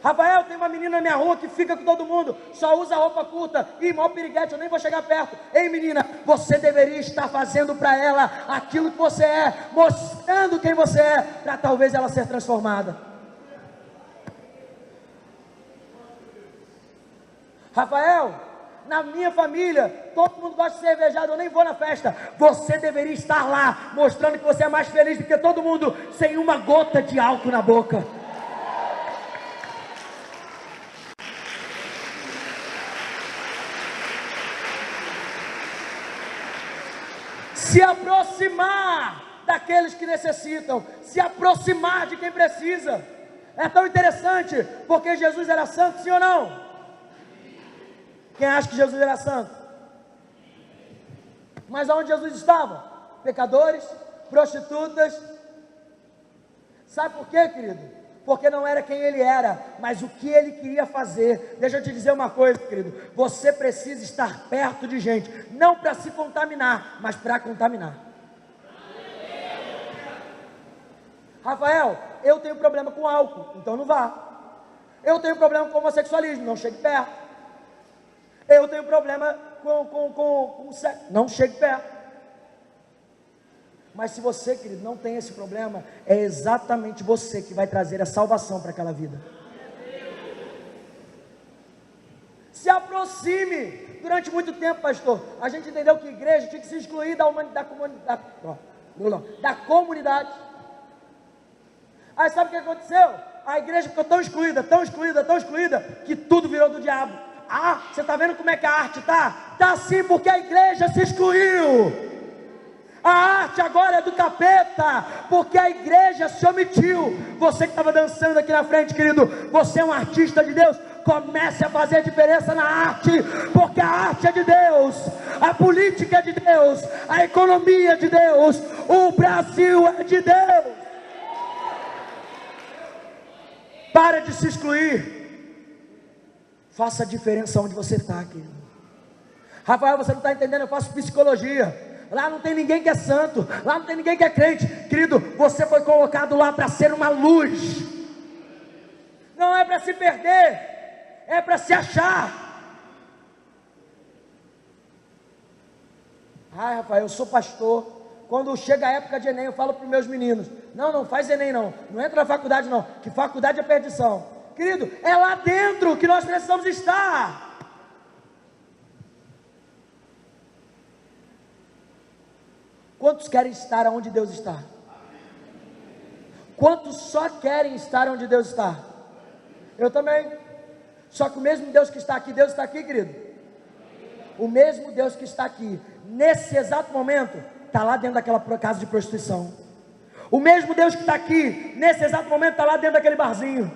Rafael, tem uma menina na minha rua que fica com todo mundo, só usa roupa curta, e mó piriguete, eu nem vou chegar perto. Ei menina, você deveria estar fazendo para ela aquilo que você é, mostrando quem você é, para talvez ela ser transformada. Rafael, na minha família, todo mundo gosta de cervejada, eu nem vou na festa. Você deveria estar lá, mostrando que você é mais feliz do que todo mundo, sem uma gota de álcool na boca. Se aproximar daqueles que necessitam, se aproximar de quem precisa. É tão interessante, porque Jesus era santo, sim ou não? Quem acha que Jesus era santo? Mas aonde Jesus estava? Pecadores, prostitutas. Sabe por quê, querido? Porque não era quem ele era, mas o que ele queria fazer. Deixa eu te dizer uma coisa, querido: você precisa estar perto de gente, não para se contaminar, mas para contaminar. Rafael, eu tenho problema com álcool, então não vá. Eu tenho problema com homossexualismo, não chegue perto. Eu tenho problema com sexo, não chegue perto. Mas se você, querido, não tem esse problema, é exatamente você que vai trazer a salvação para aquela vida. Se aproxime. Durante muito tempo, pastor, a gente entendeu que a igreja tinha que se excluir da comunidade. Aí sabe o que aconteceu? A igreja ficou tão excluída, que tudo virou do diabo. Ah, você está vendo como é que a arte está? Está sim, porque a igreja se excluiu. A arte agora é do capeta, porque a igreja se omitiu. Você que estava dançando aqui na frente, querido, você é um artista de Deus. Comece a fazer diferença na arte, porque a arte é de Deus, a política é de Deus, a economia é de Deus, o Brasil é de Deus. Para de se excluir, faça a diferença onde você está, querido. Rafael, você não está entendendo, eu faço psicologia. Lá não tem ninguém que é santo, lá não tem ninguém que é crente. Querido, você foi colocado lá para ser uma luz. Não é para se perder, é para se achar. Ai, Rafael, eu sou pastor. Quando chega a época de Enem, eu falo para os meus meninos: não faz Enem não entra na faculdade não, que faculdade é perdição. Querido, é lá dentro que nós precisamos estar. Quantos querem estar onde Deus está? Quantos só querem estar onde Deus está? Eu também. Só que o mesmo Deus que está aqui, Deus está aqui, querido. O mesmo Deus que está aqui, nesse exato momento, está lá dentro daquela casa de prostituição. O mesmo Deus que está aqui, nesse exato momento, está lá dentro daquele barzinho.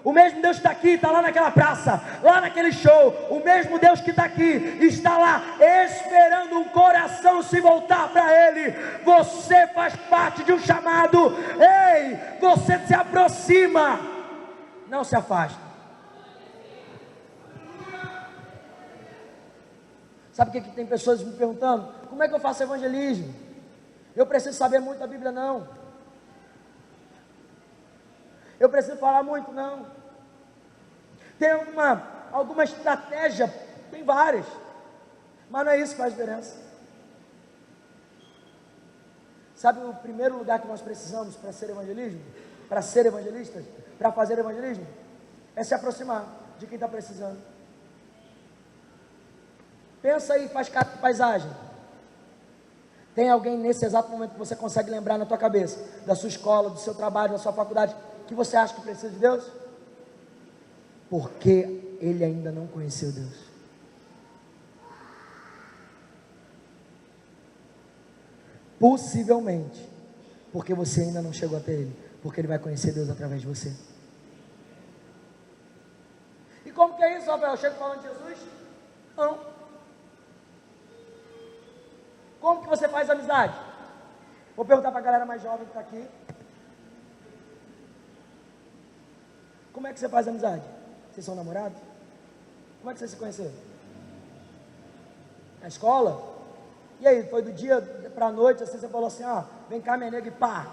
O mesmo Deus que está aqui, está lá naquela praça, lá naquele show. O mesmo Deus que está aqui, está lá esperando um coração se voltar para Ele. Você faz parte de um chamado. Ei, você se aproxima, não se afasta. Sabe o que tem pessoas me perguntando? Como é que eu faço evangelismo? Eu preciso saber muito da Bíblia? Não. Eu preciso falar muito? Não. Tem alguma estratégia? Tem várias, mas não é isso que faz diferença. Sabe o primeiro lugar que nós precisamos para ser evangelismo? Para ser evangelistas? Para fazer evangelismo? É se aproximar de quem está precisando. Pensa aí, faz paisagem. Tem alguém nesse exato momento que você consegue lembrar na tua cabeça, da sua escola, do seu trabalho, da sua faculdade, que você acha que precisa de Deus? Porque ele ainda não conheceu Deus. Possivelmente, porque você ainda não chegou até Ele, porque Ele vai conhecer Deus através de você. E como que é isso, Rafael? Eu chego falando de Jesus? Não. Como que você faz amizade? Vou perguntar para a galera mais jovem que está aqui. Como é que você faz amizade? Vocês são namorados? Como é que vocês se conheceram? Na escola? E aí, foi do dia para a noite, assim, você falou assim, ó, vem cá minha nega e pá.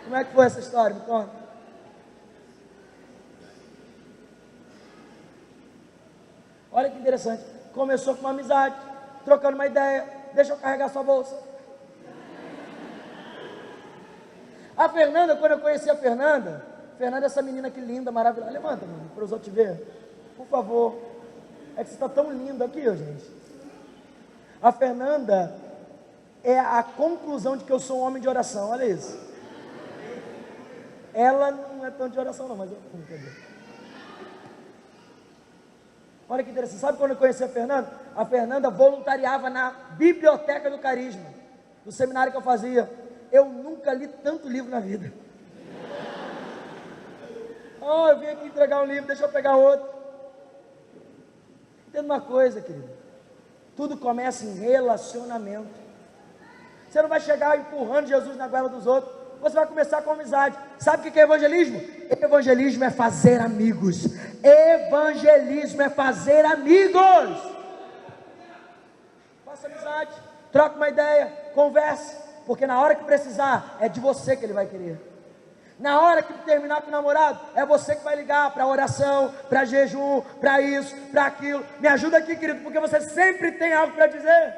Como é que foi essa história? Me conta. Olha que interessante, começou com uma amizade, trocando uma ideia, deixa eu carregar sua bolsa. A Fernanda, quando eu conheci a Fernanda, essa menina que linda, maravilhosa, levanta, mano, para os outros te ver, por favor, é que você está tão linda aqui, ó, gente. A Fernanda é a conclusão de que eu sou um homem de oração, olha isso. Ela não é tão de oração não, mas eu não quero ver. Olha que interessante, sabe quando eu conheci a Fernanda voluntariava na biblioteca do Carisma, do seminário que eu fazia. Eu nunca li tanto livro na vida. Eu vim aqui entregar um livro, deixa eu pegar outro. Entenda uma coisa, querido, tudo começa em relacionamento. Você não vai chegar empurrando Jesus na goela dos outros, você vai começar com amizade. Sabe o que é evangelismo? Evangelismo é fazer amigos. Evangelismo é fazer amigos. Faça amizade, troca uma ideia, converse, porque na hora que precisar, é de você que ele vai querer. Na hora que terminar com o namorado, é você que vai ligar para oração, para jejum, para isso, para aquilo. Me ajuda aqui, querido, porque você sempre tem algo para dizer.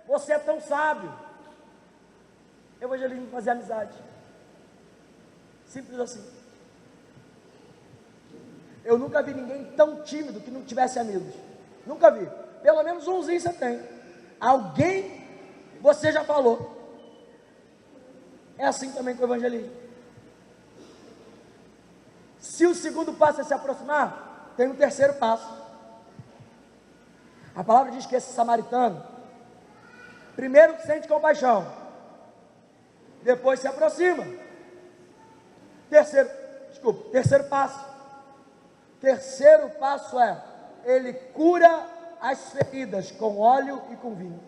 Você é tão sábio. Evangelismo é fazer amizade. Simples assim. Eu nunca vi ninguém tão tímido que não tivesse amigos. Nunca vi. Pelo menos umzinho você tem. Alguém você já falou. É assim também com o evangelismo. Se o segundo passo é se aproximar, tem um terceiro passo. A palavra diz que esse samaritano, primeiro sente compaixão, depois se aproxima. Terceiro passo. Terceiro passo é, ele cura as feridas com óleo e com vinho.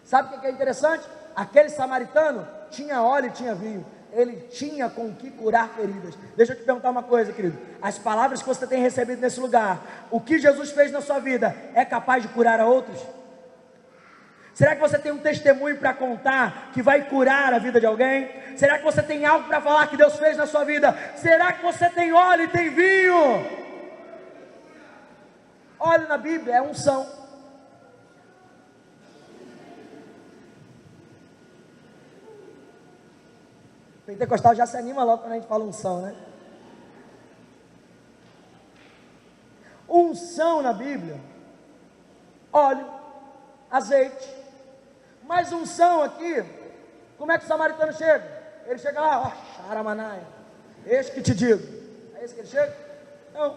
Sabe o que é interessante? Aquele samaritano tinha óleo e tinha vinho. Ele tinha com que curar feridas. Deixa eu te perguntar uma coisa, querido. As palavras que você tem recebido nesse lugar, o que Jesus fez na sua vida, é capaz de curar a outros? Será que você tem um testemunho para contar que vai curar a vida de alguém? Será que você tem algo para falar que Deus fez na sua vida? Será que você tem óleo e tem vinho? Óleo na Bíblia é unção. Pentecostal já se anima logo quando a gente fala unção, né? Unção na Bíblia, óleo, azeite. Mas unção aqui, como é que o samaritano chega? Ele chega lá, ó, xaramanaia, eis que te digo. É isso que ele chega? Não.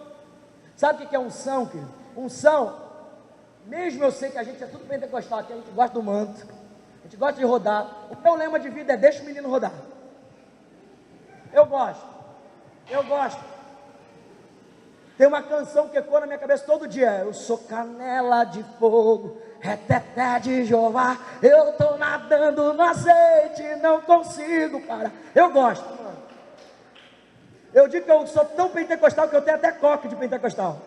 Sabe o que é unção, querido? Unção, mesmo eu sei que a gente é tudo pentecostal aqui, a gente gosta do manto, a gente gosta de rodar. O meu lema de vida é deixa o menino rodar. Eu gosto. Tem uma canção que ecoa na minha cabeça todo dia. Eu sou canela de fogo, reteté de Jeová. Eu estou nadando no azeite, não consigo parar. Eu gosto, mano. Eu digo que eu sou tão pentecostal que eu tenho até coque de pentecostal.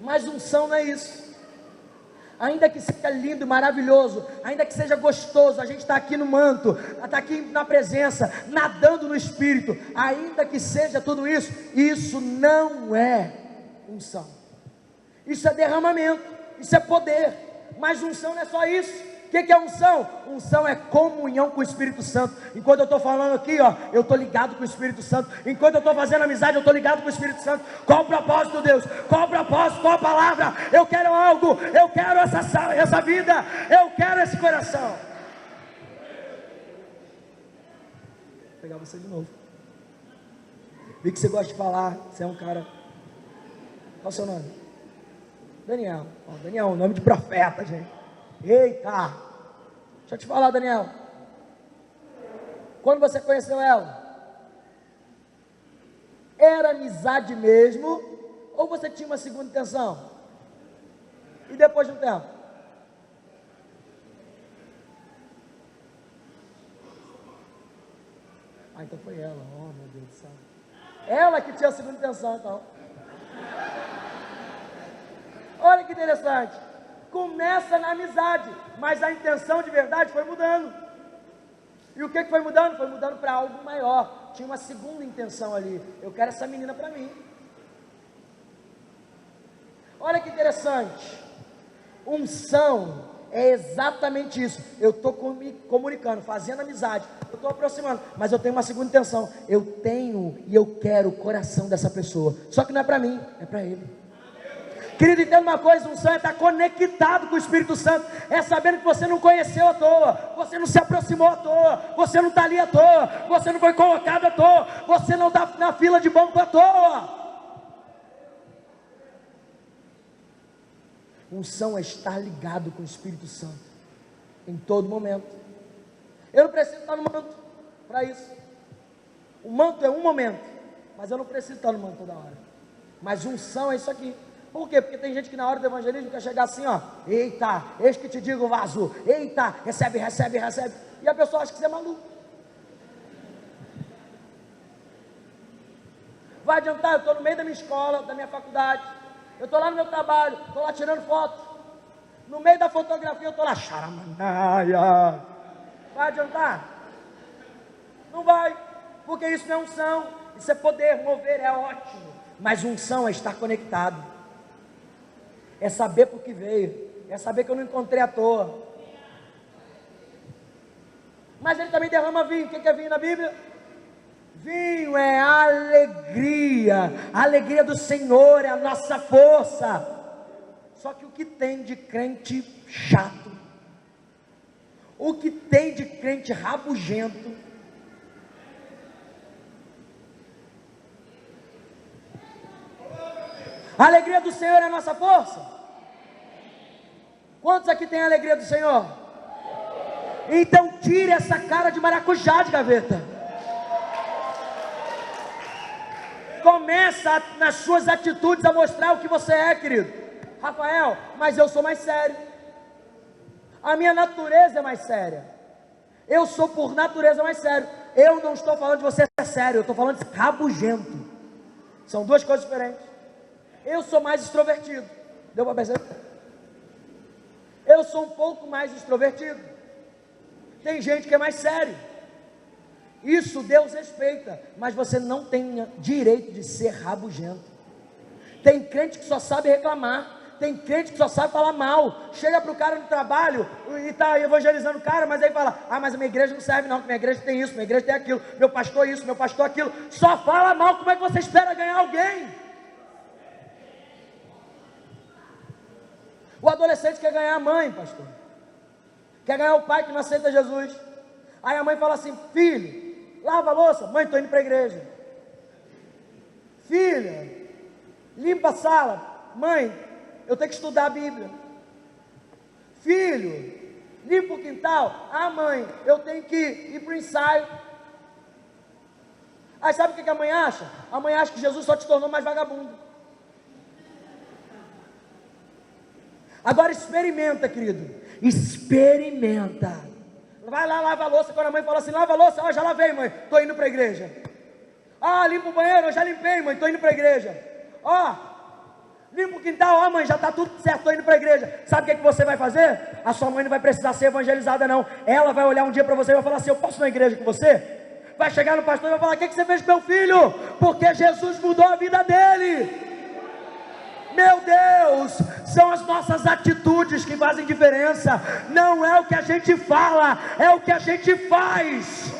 Mas unção não é isso. Ainda que seja lindo, maravilhoso, ainda que seja gostoso, a gente está aqui no manto, está aqui na presença, nadando no Espírito, ainda que seja tudo isso, isso não é unção. Isso é derramamento, isso é poder, mas unção não é só isso. O que é unção? Unção é comunhão com o Espírito Santo. Enquanto eu estou falando aqui, ó, eu estou ligado com o Espírito Santo. Enquanto eu estou fazendo amizade, eu estou ligado com o Espírito Santo. Qual o propósito, Deus? Qual o propósito? Qual a palavra? Eu quero algo, eu quero essa vida, eu quero esse coração. Vou pegar você de novo. Vi que você gosta de falar, você é um cara. Qual o seu nome? Daniel. Ó, Daniel, nome de profeta, gente. Eita! Deixa eu te falar, Daniel. Quando você conheceu ela, era amizade mesmo? Ou você tinha uma segunda intenção? E depois de um tempo? Ah, então foi ela. Oh, meu Deus do céu. Ela que tinha a segunda intenção, então. Olha que interessante. Começa na amizade, mas a intenção de verdade foi mudando. E o que foi mudando? Foi mudando para algo maior. Tinha uma segunda intenção ali. Eu quero essa menina para mim. Olha que interessante. Unção é exatamente isso. Eu estou me comunicando, fazendo amizade, eu estou aproximando, mas eu tenho uma segunda intenção. Eu tenho e eu quero o coração dessa pessoa. Só que não é para mim, é para ele. Querido, entenda uma coisa, unção é estar conectado com o Espírito Santo, é sabendo que você não conheceu à toa, você não se aproximou à toa, você não está ali à toa, você não foi colocado à toa, você não está na fila de banco à toa. Unção é estar ligado com o Espírito Santo, em todo momento. Eu não preciso estar no manto para isso. O manto é um momento, mas eu não preciso estar no manto toda hora. Mas unção é isso aqui. Por quê? Porque tem gente que na hora do evangelismo quer chegar assim, ó, eita, eis que te digo vaso, eita, recebe, recebe, recebe, e a pessoa acha que você é maluco. Vai adiantar? Eu estou no meio da minha escola, da minha faculdade, eu estou lá no meu trabalho, estou lá tirando foto, no meio da fotografia eu estou lá, xaramanaia. Vai adiantar? Não vai, porque isso não é unção, isso é poder, mover, é ótimo, mas unção é estar conectado. É saber por que veio, é saber que eu não encontrei à toa. Mas ele também derrama vinho. O que é vinho na Bíblia? Vinho é alegria, a alegria do Senhor é a nossa força. Só que o que tem de crente chato, o que tem de crente rabugento, a alegria do Senhor é a nossa força. Quantos aqui tem a alegria do Senhor? Então tire essa cara de maracujá de gaveta. Começa nas suas atitudes a mostrar o que você é, querido. Rafael, mas eu sou mais sério. A minha natureza é mais séria. Eu sou por natureza mais sério. Eu não estou falando de você ser sério, eu estou falando de rabugento. São duas coisas diferentes. Eu sou mais extrovertido. Deu para perceber? Eu sou um pouco mais extrovertido. Tem gente que é mais sério. Isso Deus respeita, mas você não tem direito de ser rabugento. Tem crente que só sabe reclamar, tem crente que só sabe falar mal. Chega para o cara no trabalho e está evangelizando o cara, mas aí fala, ah, mas a minha igreja não serve não, minha igreja tem isso, minha igreja tem aquilo, meu pastor isso, meu pastor aquilo. Só fala mal, como é que você espera ganhar alguém? O adolescente quer ganhar a mãe, pastor, quer ganhar o pai que não aceita Jesus. Aí a mãe fala assim, filho, lava a louça, mãe, estou indo para a igreja. Filha, limpa a sala, mãe, eu tenho que estudar a Bíblia. Filho, Limpa o quintal. Ah, mãe, eu tenho que ir para o ensaio. Aí sabe o que a mãe acha? A mãe acha que Jesus só te tornou mais vagabundo. Agora experimenta, querido. Experimenta. Vai lá, lava a louça. Quando a mãe fala assim, lava a louça. Já lavei, mãe, estou indo para a igreja. Limpa o banheiro, eu já limpei, mãe, estou indo para a igreja. Limpa o quintal, mãe, já está tudo certo, estou indo para a igreja. Sabe o que você vai fazer? A sua mãe não vai precisar ser evangelizada não. Ela vai olhar um dia para você e vai falar assim, eu posso ir na igreja com você? Vai chegar no pastor e vai falar, o que você fez com meu filho? Porque Jesus mudou a vida dele. Meu Deus, são as nossas atitudes que fazem diferença. Não é o que a gente fala, é o que a gente faz.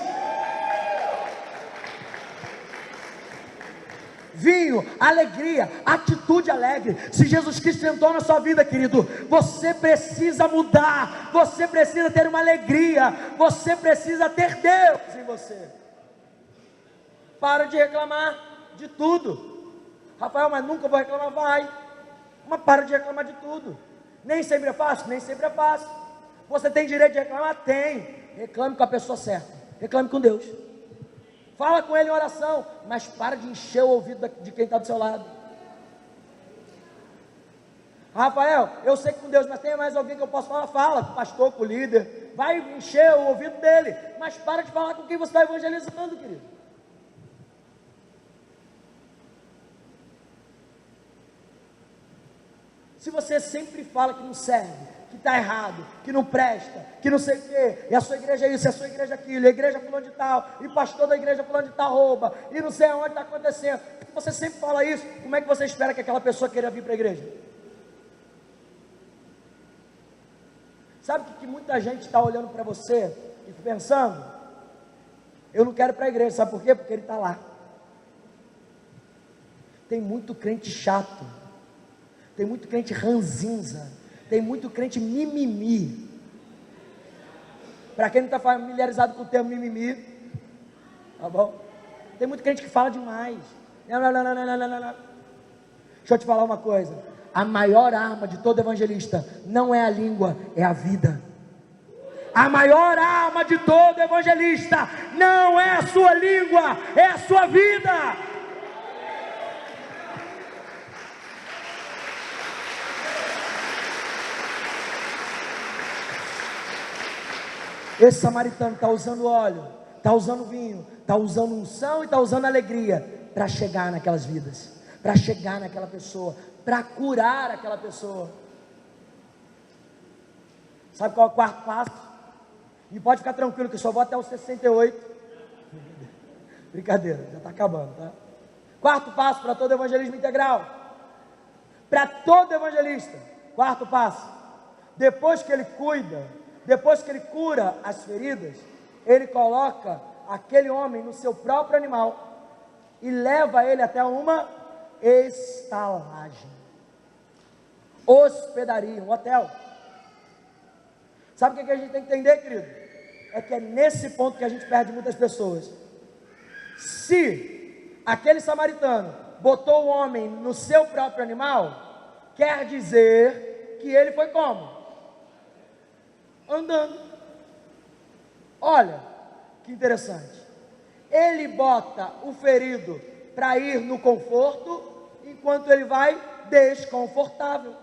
Vinho, alegria, atitude alegre. Se Jesus Cristo entrou na sua vida, querido, você precisa mudar, você precisa ter uma alegria, você precisa ter Deus em você. Para de reclamar de tudo. Rafael, mas nunca vou reclamar. Vai, mas para de reclamar de tudo. Nem sempre é fácil, nem sempre é fácil. Você tem direito de reclamar? Tem. Reclame com a pessoa certa, reclame com Deus. Fala com ele em oração, mas para de encher o ouvido de quem está do seu lado. Rafael, eu sei que com Deus, mas tem mais alguém que eu posso falar? Fala com o pastor, com o líder. Vai encher o ouvido dele, mas para de falar com quem você está evangelizando, querido. Se você sempre fala que não serve, que está errado, que não presta, que não sei o quê, e a sua igreja é isso, e a sua igreja é aquilo, e a igreja fulano de tal, e o pastor da igreja fulano de tal rouba, e não sei aonde está acontecendo. Se você sempre fala isso, como é que você espera que aquela pessoa queira vir para a igreja? Sabe que muita gente está olhando para você e pensando, eu não quero ir para a igreja, sabe por quê? Porque ele está lá. Tem muito crente chato, tem muito crente ranzinza, tem muito crente mimimi. Para quem não está familiarizado com o termo mimimi, tá bom? Tem muito crente que fala demais. Não. Deixa eu te falar uma coisa. A maior arma de todo evangelista não é a língua, é a vida. A maior arma de todo evangelista não é a sua língua, é a sua vida. Esse samaritano está usando óleo, está usando vinho, está usando unção e está usando alegria para chegar naquelas vidas, para chegar naquela pessoa, para curar aquela pessoa. Sabe qual é o quarto passo? E pode ficar tranquilo que eu só vou até os 68. Brincadeira, já está acabando, tá? Quarto passo para todo evangelismo integral. Para todo evangelista, quarto passo: depois que ele cuida, depois que ele cura as feridas, ele coloca aquele homem no seu próprio animal e leva ele até uma estalagem, hospedaria, um hotel. Sabe o que a gente tem que entender, querido? É que é nesse ponto que a gente perde muitas pessoas. Se aquele samaritano botou o homem no seu próprio animal, quer dizer que ele foi como? Andando. Olha que interessante. Ele bota o ferido para ir no conforto, enquanto ele vai desconfortável.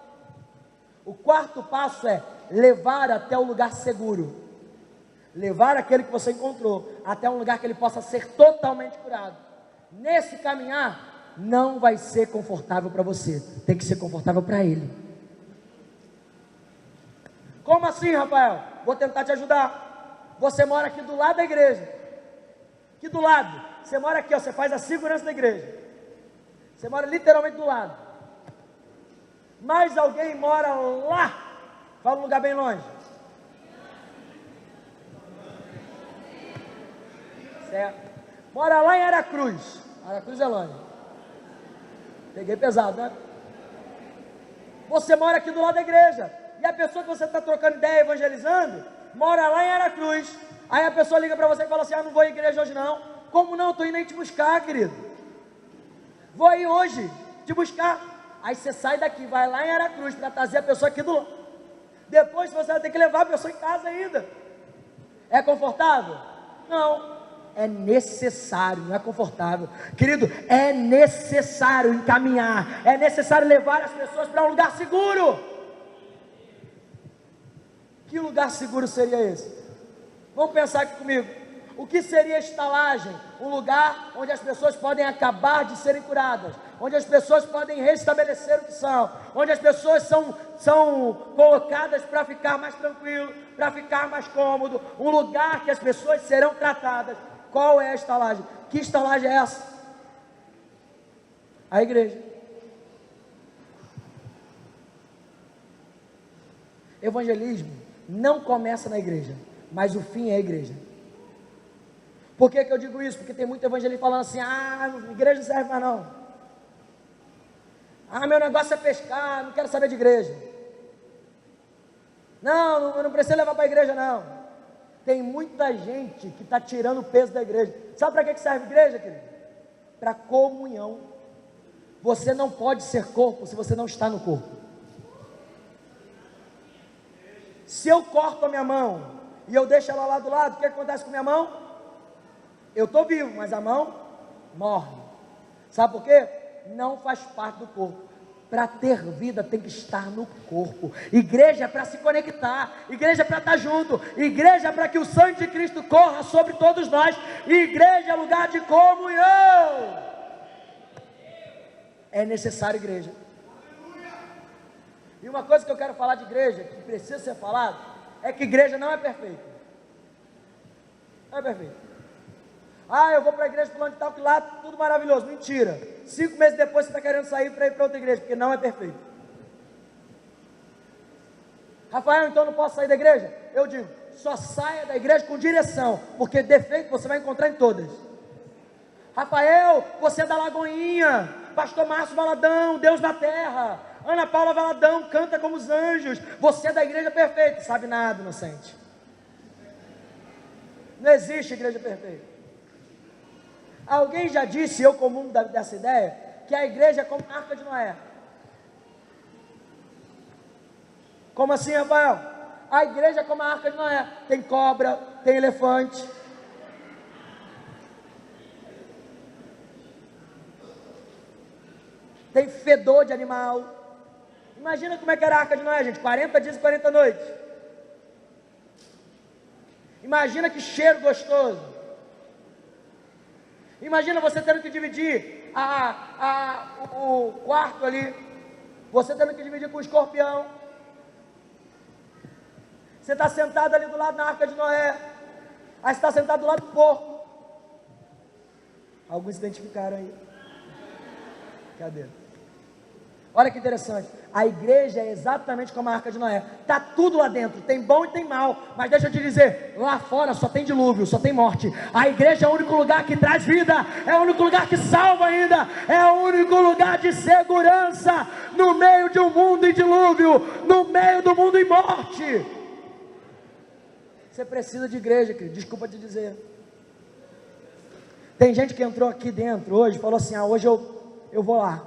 O quarto passo é levar até o lugar seguro, levar aquele que você encontrou até um lugar que ele possa ser totalmente curado. Nesse caminhar não vai ser confortável para você, tem que ser confortável para ele. Como assim, Rafael? Vou tentar te ajudar. Você mora aqui do lado da igreja, aqui do lado. Você mora aqui, ó, você faz a segurança da igreja. Você mora literalmente do lado. Mas alguém mora lá. Fala um lugar bem longe. Certo. Mora lá em Aracruz. Aracruz é longe. Peguei pesado, né? Você mora aqui do lado da igreja. E a pessoa que você está trocando ideia, evangelizando, mora lá em Aracruz. Aí a pessoa liga para você e fala assim: não vou à igreja hoje não. Como não? Estou indo aí te buscar, querido. Vou aí hoje te buscar. Aí você sai daqui, vai lá em Aracruz para trazer a pessoa aqui do lado. Depois você vai ter que levar a pessoa em casa ainda. É confortável? Não. É necessário, não é confortável. Querido, é necessário encaminhar, é necessário levar as pessoas para um lugar seguro. Que lugar seguro seria esse? Vamos pensar aqui comigo. O que seria a estalagem? Um lugar onde as pessoas podem acabar de serem curadas, onde as pessoas podem restabelecer o que são, onde as pessoas são colocadas para ficar mais tranquilo, para ficar mais cômodo, um lugar que as pessoas serão tratadas. Qual é a estalagem? Que estalagem é essa? A igreja. Evangelismo não começa na igreja, mas o fim é a igreja. Por que eu digo isso? Porque tem muito evangelista falando assim: a igreja não serve mais não. Meu negócio é pescar, não quero saber de igreja. Não precisa levar para a igreja não. Tem muita gente que está tirando o peso da igreja. Sabe para que serve a igreja, querido? Para comunhão. Você não pode ser corpo se você não está no corpo. Se eu corto a minha mão e eu deixo ela lá do lado, o que acontece com a minha mão? Eu estou vivo, mas a mão morre. Sabe por quê? Não faz parte do corpo. Para ter vida tem que estar no corpo. Igreja é para se conectar, igreja é para estar junto, igreja é para que o sangue de Cristo corra sobre todos nós, igreja é lugar de comunhão. É necessário igreja. E uma coisa que eu quero falar de igreja, que precisa ser falado, é que igreja não é perfeita. Não é perfeita. Eu vou para a igreja fulano de tal, que lá tudo maravilhoso. Mentira. 5 meses depois você está querendo sair para ir para outra igreja, porque não é perfeito. Rafael, então não posso sair da igreja? Eu digo, só saia da igreja com direção, porque defeito você vai encontrar em todas. Rafael, você é da Lagoinha, pastor Márcio Valadão, Deus na terra, Ana Paula Valadão, canta como os anjos, você é da igreja perfeita. Sabe nada, inocente. Não existe igreja perfeita. Alguém já disse, eu comungo dessa ideia, que a igreja é como a Arca de Noé. Como assim, Rafael? A igreja é como a Arca de Noé. Tem cobra, tem elefante. Tem fedor de animal. Imagina como é que era a Arca de Noé, gente. 40 dias e 40 noites. Imagina que cheiro gostoso. Imagina você tendo que dividir o quarto ali, você tendo que dividir com o escorpião. Você está sentado ali do lado da Arca de Noé, aí você está sentado do lado do porco. Alguns se identificaram aí. Cadê? Olha que interessante, a igreja é exatamente como a Arca de Noé, está tudo lá dentro, tem bom e tem mal, mas deixa eu te dizer, lá fora só tem dilúvio, só tem morte. A igreja é o único lugar que traz vida, é o único lugar que salva ainda, é o único lugar de segurança, no meio de um mundo em dilúvio, no meio do mundo em morte. Você precisa de igreja, querido, desculpa te dizer. Tem gente que entrou aqui dentro hoje, falou assim, hoje eu vou lá.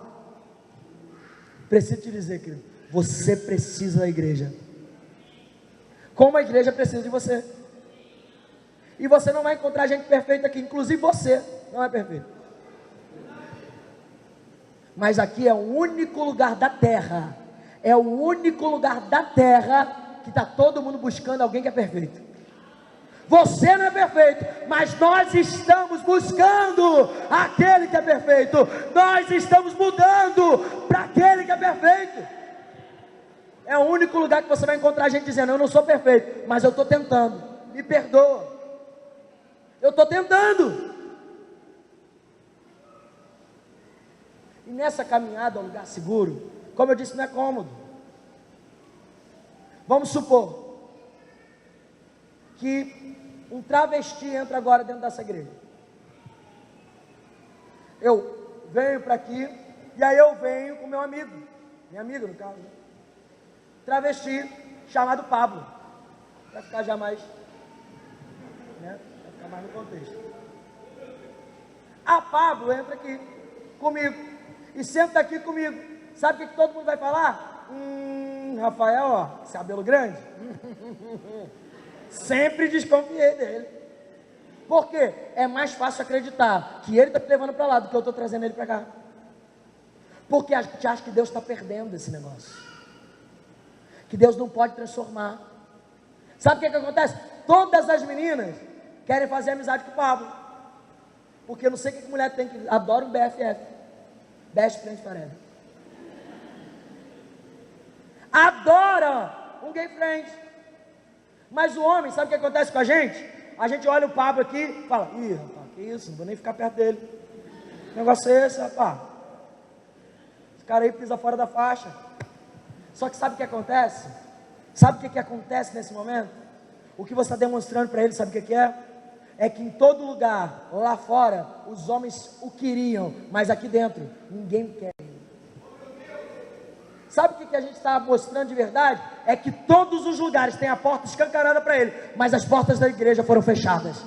Preciso te dizer, querido, você precisa da igreja, como a igreja precisa de você, e você não vai encontrar gente perfeita aqui, inclusive você não é perfeito, mas aqui é o único lugar da terra, que está todo mundo buscando alguém que é perfeito. Você não é perfeito, mas nós estamos buscando aquele que é perfeito, nós estamos mudando para aquele que é perfeito. É o único lugar que você vai encontrar gente dizendo, eu não sou perfeito, mas eu estou tentando, me perdoa, eu estou tentando. E nessa caminhada ao lugar seguro, como eu disse, não é cômodo. Vamos supor que um travesti entra agora dentro dessa igreja. Eu venho para aqui, e aí eu venho com meu amigo, minha amiga no caso, travesti, chamado Pablo, para ficar já mais, para ficar mais no contexto. A Pablo entra aqui comigo, e senta aqui comigo. Sabe o que todo mundo vai falar? Rafael, ó, esse cabelo grande. Sempre desconfiei dele. Por quê? É mais fácil acreditar que ele está te levando para lá do que eu estou trazendo ele para cá. Porque a gente acha que Deus está perdendo esse negócio. Que Deus não pode transformar. Sabe o que acontece? Todas as meninas querem fazer amizade com o Pablo. Porque eu não sei o que mulher tem que... Adora um BFF. Best Friend Forever. Adora um gay friend. Mas o homem, sabe o que acontece com a gente? A gente olha o Pablo aqui e fala: ih, rapaz, que isso, não vou nem ficar perto dele. Que negócio é esse, rapaz? Esse cara aí pisa fora da faixa. Só que sabe o que acontece? Sabe o que acontece nesse momento? O que você está demonstrando para ele, sabe o que é? É que em todo lugar, lá fora, os homens o queriam, mas aqui dentro, ninguém quer. Sabe o que a gente está mostrando de verdade? É que todos os lugares têm a porta escancarada para ele, mas as portas da igreja foram fechadas.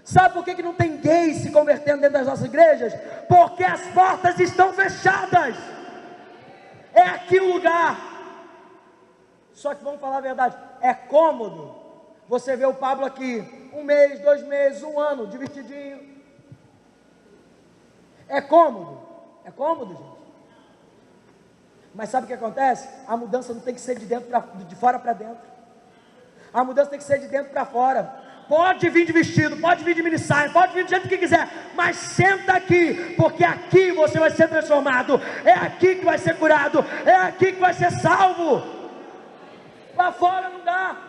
Sabe por que não tem gays se convertendo dentro das nossas igrejas? Porque as portas estão fechadas. É aqui o lugar. Só que vamos falar a verdade, é cômodo você vê o Pablo aqui 1 mês, 2 meses, 1 ano, divertidinho. É cômodo, gente. Mas sabe o que acontece? A mudança não tem que ser de fora para dentro. A mudança tem que ser de dentro para fora. Pode vir de vestido, pode vir de mini saia, pode vir do jeito que quiser, mas senta aqui, porque aqui você vai ser transformado, é aqui que vai ser curado, é aqui que vai ser salvo. Lá fora não dá.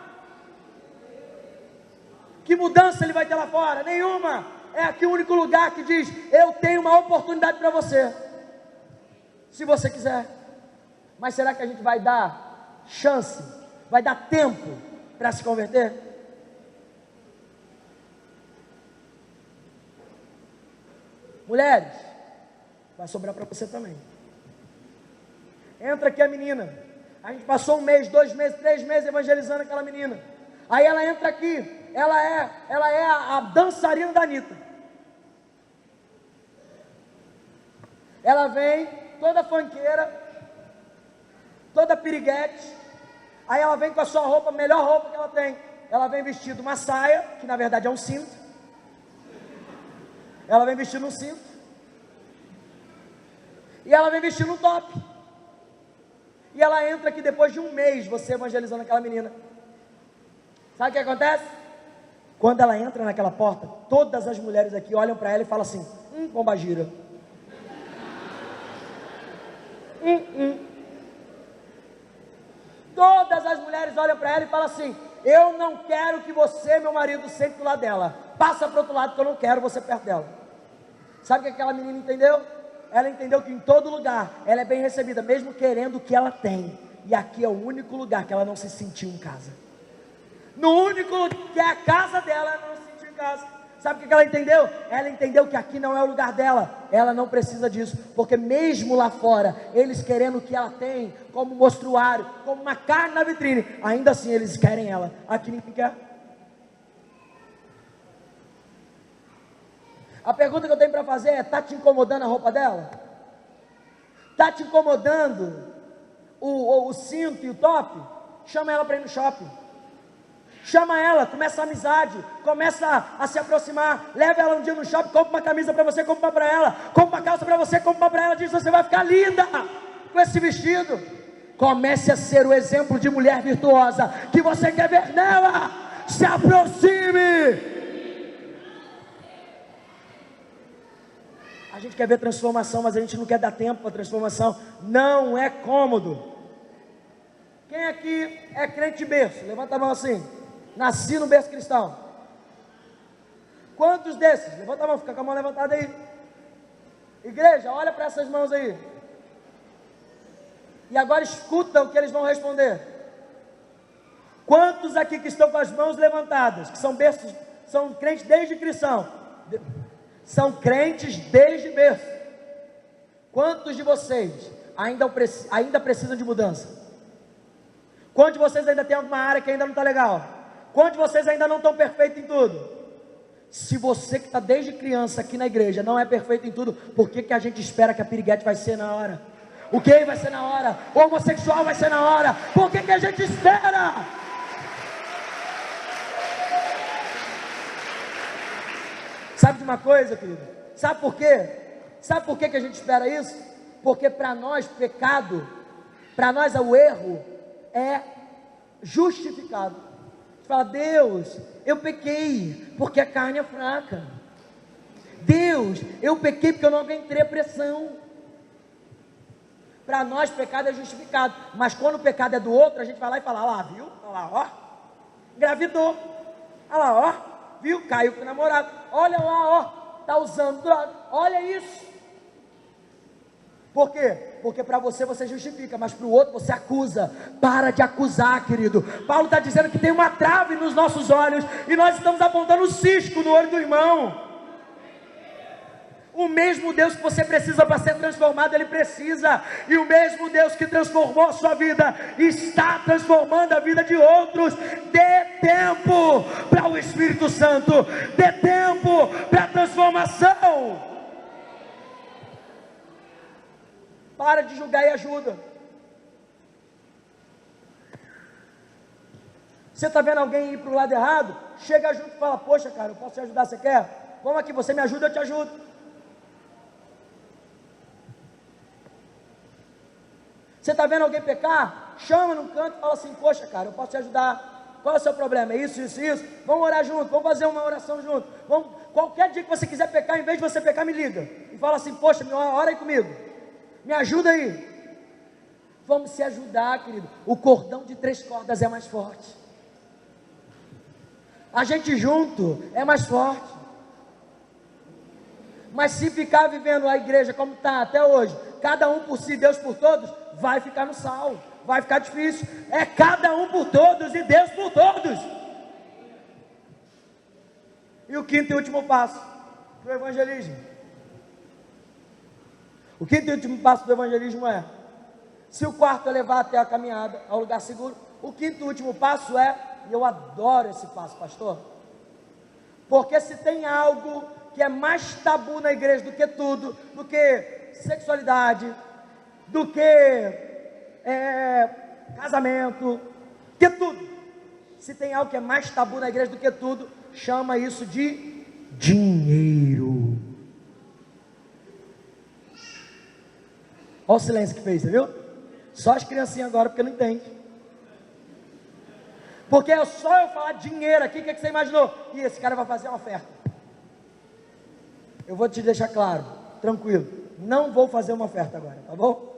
Que mudança ele vai ter lá fora? Nenhuma. É aqui o único lugar que diz: eu tenho uma oportunidade para você, se você quiser. Mas será que a gente vai dar chance, vai dar tempo para se converter? Mulheres, vai sobrar para você também. Entra aqui a menina. A gente passou 1 mês, 2 meses, 3 meses evangelizando aquela menina. Aí ela entra aqui, ela é a dançarina da Anitta. Ela vem toda funkeira, toda piriguete. Aí ela vem com a sua roupa, a melhor roupa que ela tem. Ela vem vestida uma saia, que na verdade é um cinto. Ela vem vestindo um cinto. E ela vem vestindo um top. E ela entra aqui depois de 1 mês, você evangelizando aquela menina. Sabe o que acontece? Quando ela entra naquela porta, todas as mulheres aqui olham para ela e falam assim: pombagira. Todas as mulheres olham para ela e falam assim: eu não quero que você, meu marido, sente do lado dela. Passa para o outro lado que eu não quero você perto dela. Sabe o que aquela menina entendeu? Ela entendeu que em todo lugar ela é bem recebida, mesmo querendo o que ela tem. E aqui é o único lugar que ela não se sentiu em casa. No único lugar que é a casa dela, ela não se sentiu em casa. Sabe o que ela entendeu? Ela entendeu que aqui não é o lugar dela. Ela não precisa disso, porque mesmo lá fora, eles querendo o que ela tem, como mostruário, como uma carne na vitrine, ainda assim eles querem ela. Aqui ninguém quer. A pergunta que eu tenho para fazer é: está te incomodando a roupa dela? Está te incomodando o cinto e o top? Chama ela para ir no shopping. Chama ela, começa a amizade, começa a se aproximar, leva ela um dia no shopping, compra uma camisa para você, compra para ela, compra uma calça para você, compra para ela, diz: você vai ficar linda com esse vestido. Comece a ser o exemplo de mulher virtuosa que você quer ver nela. Se aproxime. A gente quer ver transformação, mas a gente não quer dar tempo para transformação. Não é cômodo. Quem aqui é crente de berço? Levanta a mão assim. Nasci no berço cristão. Quantos desses? Levanta a mão, fica com a mão levantada aí. Igreja, olha para essas mãos aí. E agora escuta o que eles vão responder. Quantos aqui que estão com as mãos levantadas, que são berços, são crentes desde cristão? São crentes desde berço. Quantos de vocês ainda precisam de mudança? Quantos de vocês ainda tem alguma área que ainda não está legal? Quantos de vocês ainda não estão perfeitos em tudo? Se você que está desde criança aqui na igreja não é perfeito em tudo, por que a gente espera que a piriguete vai ser na hora? O gay vai ser na hora, o homossexual vai ser na hora. Por que que a gente espera? Sabe de uma coisa, querido? Sabe por quê? Sabe por que que a gente espera isso? Porque para nós pecado, para nós o erro é justificado. Você fala: Deus, eu pequei porque a carne é fraca. Deus, eu pequei porque eu não aguentei a pressão. Para nós pecado é justificado, mas quando o pecado é do outro, a gente vai lá e fala: olha lá, viu? Olha lá, ó, engravidou. Olha lá, ó, viu? Caiu com o namorado. Olha lá, ó, está usando droga. Olha isso. Por quê? Porque para você justifica, mas para o outro você acusa. Para de acusar, querido. Paulo está dizendo que tem uma trave nos nossos olhos e nós estamos apontando um cisco no olho do irmão. O mesmo Deus que você precisa para ser transformado, Ele precisa. E o mesmo Deus que transformou a sua vida, está transformando a vida de outros. Dê tempo para o Espírito Santo. Dê tempo para a transformação. Para de julgar e ajuda. Você está vendo alguém ir para o lado errado? Chega junto e fala: poxa, cara, eu posso te ajudar, você quer? Vamos aqui, você me ajuda, eu te ajudo. Você está vendo alguém pecar? Chama num canto e fala assim: poxa, cara, eu posso te ajudar. Qual é o seu problema? É isso, isso, isso. Vamos orar junto, vamos fazer uma oração junto. Qualquer dia que você quiser pecar, em vez de você pecar, me liga. E fala assim: poxa, ora aí comigo. Me ajuda aí. Vamos se ajudar, querido. O cordão de 3 cordas é mais forte. A gente junto é mais forte. Mas se ficar vivendo a igreja como está até hoje, cada um por si, Deus por todos, vai ficar no sal, vai ficar difícil. É cada um por todos e Deus por todos. E o quinto e último passo do evangelismo. O quinto e último passo do evangelismo é: se o quarto é levar até a caminhada, ao lugar seguro, o quinto e último passo é, e eu adoro esse passo, pastor, porque se tem algo que é mais tabu na igreja do que tudo, do que sexualidade, do que casamento, que tudo, se tem algo que é mais tabu na igreja do que tudo, chama isso de dinheiro. Olha o silêncio que fez, você viu? Só as criancinhas agora, porque não entende. Porque é só eu falar dinheiro aqui, o que você imaginou? E esse cara vai fazer uma oferta. Eu vou te deixar claro, tranquilo, não vou fazer uma oferta agora, tá bom?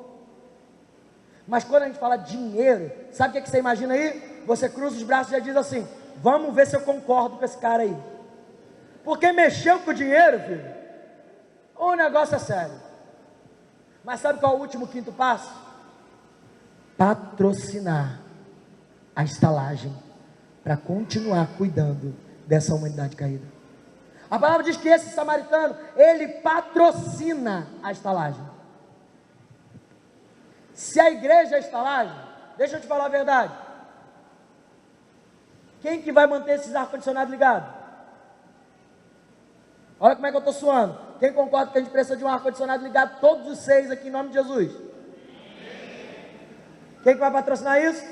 Mas quando a gente fala dinheiro, sabe o que você imagina aí? Você cruza os braços e já diz assim: vamos ver se eu concordo com esse cara aí. Porque mexeu com o dinheiro, filho, o negócio é sério. Mas sabe qual é o último, quinto passo? Patrocinar a estalagem para continuar cuidando dessa humanidade caída. A palavra diz que esse samaritano, ele patrocina a estalagem. Se a igreja é a estalagem, deixa eu te falar a verdade, quem que vai manter esses ar-condicionados ligados? Olha como é que eu estou suando. Quem concorda que a gente precisa de um ar-condicionado ligado, todos os 6 aqui em nome de Jesus? Quem que vai patrocinar isso?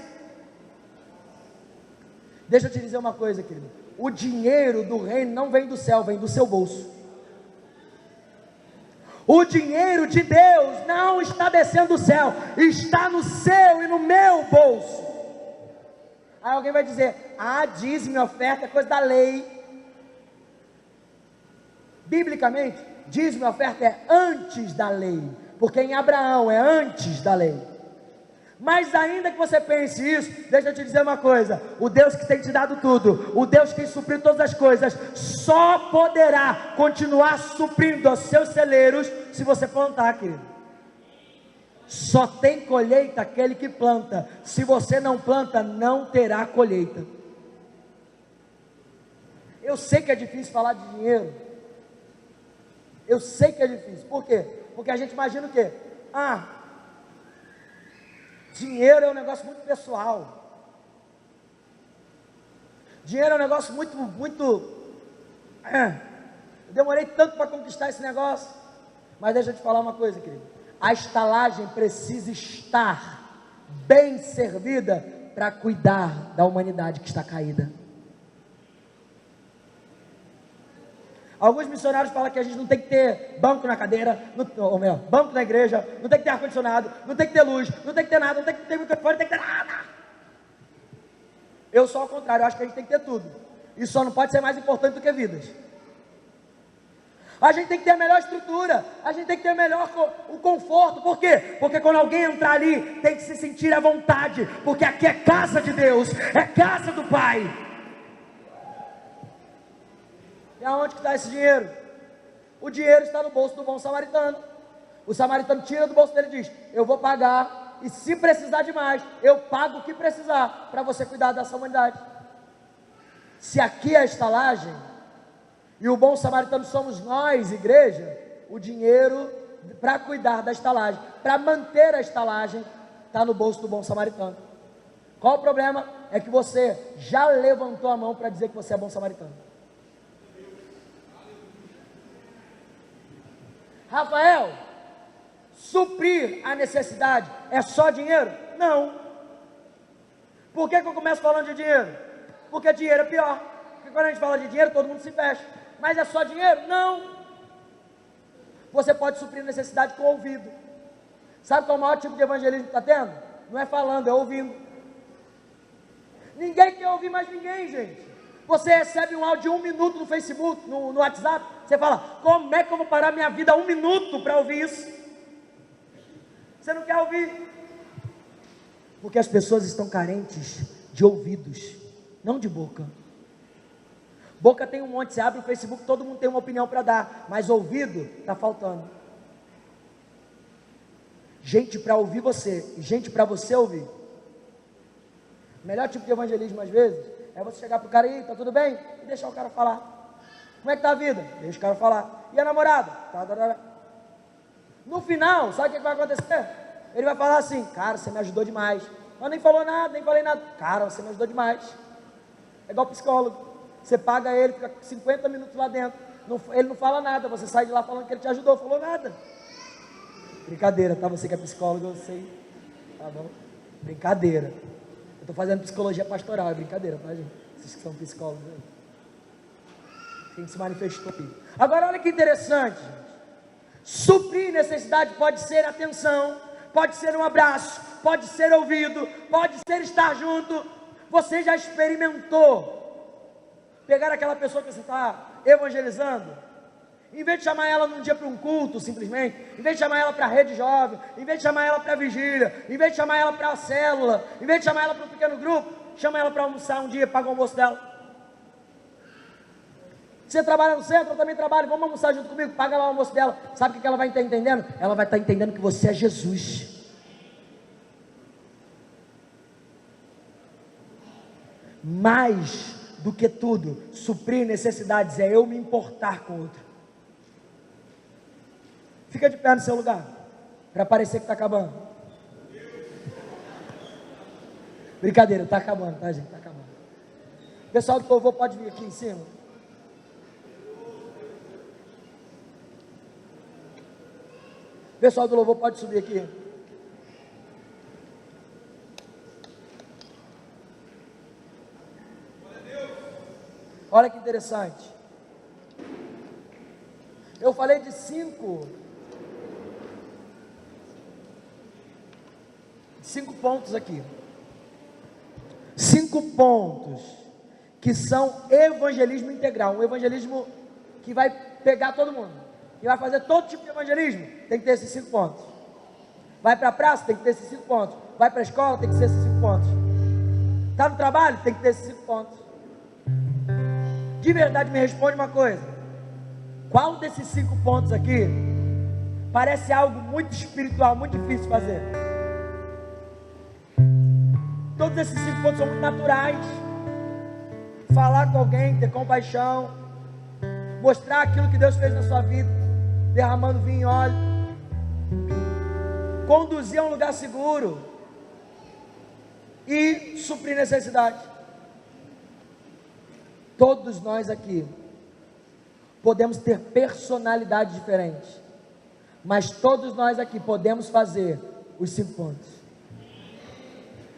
Deixa eu te dizer uma coisa, querido. O dinheiro do reino não vem do céu, vem do seu bolso. O dinheiro de Deus não está descendo do céu, está no seu e no meu bolso. Aí alguém vai dizer: ah, dízimo e oferta é coisa da lei. Biblicamente, dízimo e oferta é antes da lei, porque em Abraão é antes da lei. Mas ainda que você pense isso, deixa eu te dizer uma coisa: o Deus que tem te dado tudo, o Deus que tem suprido todas as coisas, só poderá continuar suprindo os seus celeiros se você plantar, querido. Só tem colheita aquele que planta. Se você não planta, não terá colheita. Eu sei que é difícil falar de dinheiro. Eu sei que é difícil. Por quê? Porque a gente imagina o quê? Ah, dinheiro é um negócio muito pessoal. Dinheiro é um negócio muito. Eu demorei tanto para conquistar esse negócio. Mas deixa eu te falar uma coisa, querido. A estalagem precisa estar bem servida para cuidar da humanidade que está caída. Alguns missionários falam que a gente não tem que ter banco na cadeira, banco na igreja, não tem que ter ar-condicionado, não tem que ter luz, não tem que ter nada, não tem que ter microfone, não tem que ter nada. Eu sou ao contrário, eu acho que a gente tem que ter tudo. Isso só não pode ser mais importante do que vidas. A gente tem que ter a melhor estrutura, a gente tem que ter o conforto. Por quê? Porque quando alguém entrar ali, tem que se sentir à vontade, porque aqui é casa de Deus, é casa do Pai. E aonde que está esse dinheiro? O dinheiro está no bolso do bom samaritano. O samaritano tira do bolso dele e diz: eu vou pagar, e se precisar de mais, eu pago o que precisar, para você cuidar dessa humanidade. Se aqui é a estalagem, e o bom samaritano somos nós, igreja, o dinheiro para cuidar da estalagem, para manter a estalagem, está no bolso do bom samaritano. Qual o problema? É que você já levantou a mão para dizer que você é bom samaritano. Rafael, suprir a necessidade é só dinheiro? Não. Por que eu começo falando de dinheiro? Porque dinheiro é pior. Porque quando a gente fala de dinheiro, todo mundo se fecha. Mas é só dinheiro? Não. Você pode suprir necessidade com ouvido. Sabe qual é o maior tipo de evangelismo que está tendo? Não é falando, é ouvindo. Ninguém quer ouvir mais ninguém, gente. Você recebe um áudio de 1 minuto no Facebook, no WhatsApp. Você fala: como é que eu vou parar minha vida 1 minuto para ouvir isso? Você não quer ouvir? Porque as pessoas estão carentes de ouvidos, não de boca. Boca tem um monte, você abre o Facebook, todo mundo tem uma opinião para dar, mas ouvido está faltando. Gente para ouvir você, e gente para você ouvir. O melhor tipo de evangelismo às vezes é você chegar para o cara: e tá tudo bem? E deixar o cara falar. Como é que tá a vida? Deixa o cara falar. E a namorada? No final, sabe o que vai acontecer? Ele vai falar assim: cara, você me ajudou demais. Mas nem falou nada, nem falei nada. Cara, você me ajudou demais. É igual psicólogo. Você paga ele, fica 50 minutos lá dentro, ele não fala nada, você sai de lá falando que ele te ajudou, falou nada. Brincadeira, tá? Você que é psicólogo, eu sei. Tá bom? Brincadeira. Eu estou fazendo psicologia pastoral, é brincadeira, tá, gente? Vocês que são psicólogos aí. Quem se manifestou aqui. Agora olha que interessante, gente. Suprir necessidade pode ser atenção, pode ser um abraço, pode ser ouvido, pode ser estar junto. Você já experimentou pegar aquela pessoa que você está evangelizando, em vez de chamar ela num dia para um culto simplesmente, em vez de chamar ela para a rede jovem, em vez de chamar ela para a vigília, em vez de chamar ela para a célula, em vez de chamar ela para um pequeno grupo, chama ela para almoçar um dia, paga o almoço dela. Você trabalha no centro, eu também trabalho, vamos almoçar junto comigo, paga lá o almoço dela. Sabe o que ela vai estar entendendo? Ela vai estar entendendo que você é Jesus. Mais do que tudo, suprir necessidades é eu me importar com o outro. Fica de pé no seu lugar, para parecer que está acabando. Brincadeira, está acabando, tá, gente? Está acabando. Pessoal do louvor pode vir aqui em cima. Pessoal do louvor pode subir aqui. Olha que interessante. Eu falei de 5 pontos aqui. 5 pontos que são evangelismo integral. Um evangelismo que vai pegar todo mundo, que vai fazer todo tipo de evangelismo. Tem que ter esses 5 pontos. Vai para a praça, tem que ter esses 5 pontos. Vai para a escola, tem que ter esses 5 pontos. Está no trabalho, tem que ter esses 5 pontos. De verdade, me responde uma coisa: qual desses 5 pontos aqui parece algo muito espiritual, muito difícil de fazer? Todos esses 5 pontos são muito naturais. Falar com alguém, ter compaixão, mostrar aquilo que Deus fez na sua vida, derramando vinho e óleo, conduzir a um lugar seguro e suprir necessidade. Todos nós aqui podemos ter personalidades diferentes, mas todos nós aqui podemos fazer os 5 pontos.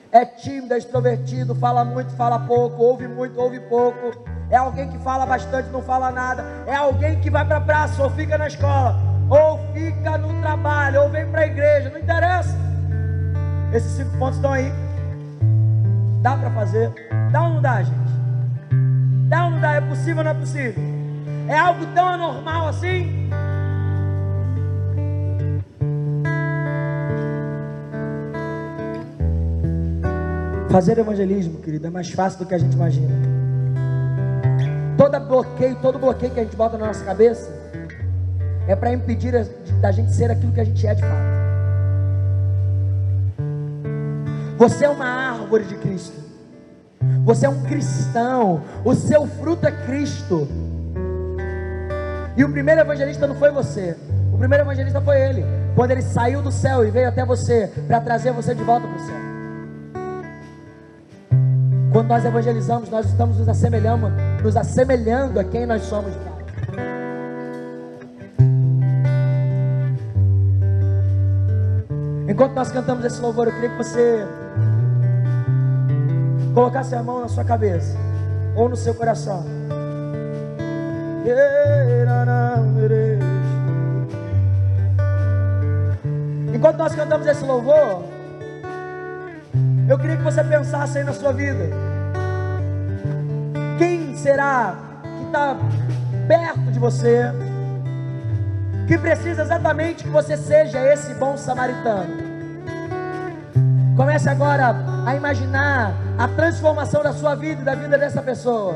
É tímido, é extrovertido, fala muito, fala pouco, ouve muito, ouve pouco. É alguém que fala bastante, não fala nada. É alguém que vai para a praça, ou fica na escola, ou fica no trabalho, ou vem para a igreja, não interessa. Esses 5 pontos estão aí. Dá para fazer? Dá ou não dá, gente? Dá ou não dá? É possível ou não é possível? É algo tão anormal assim? Fazer evangelismo, querido, é mais fácil do que a gente imagina. Todo bloqueio que a gente bota na nossa cabeça é para impedir da gente ser aquilo que a gente é de fato. Você é uma árvore de Cristo. Você é um cristão. O seu fruto é Cristo. E o primeiro evangelista não foi você. O primeiro evangelista foi ele. Quando ele saiu do céu e veio até você para trazer você de volta para o céu. Quando nós evangelizamos, nós estamos nos assemelhando a quem nós somos de fato. Enquanto nós cantamos esse louvor, eu queria que você colocasse a mão na sua cabeça ou no seu coração. Enquanto nós cantamos esse louvor, eu queria que você pensasse aí na sua vida. Quem será que está perto de você, que precisa exatamente que você seja esse bom samaritano? Comece agora a imaginar a transformação da sua vida e da vida dessa pessoa.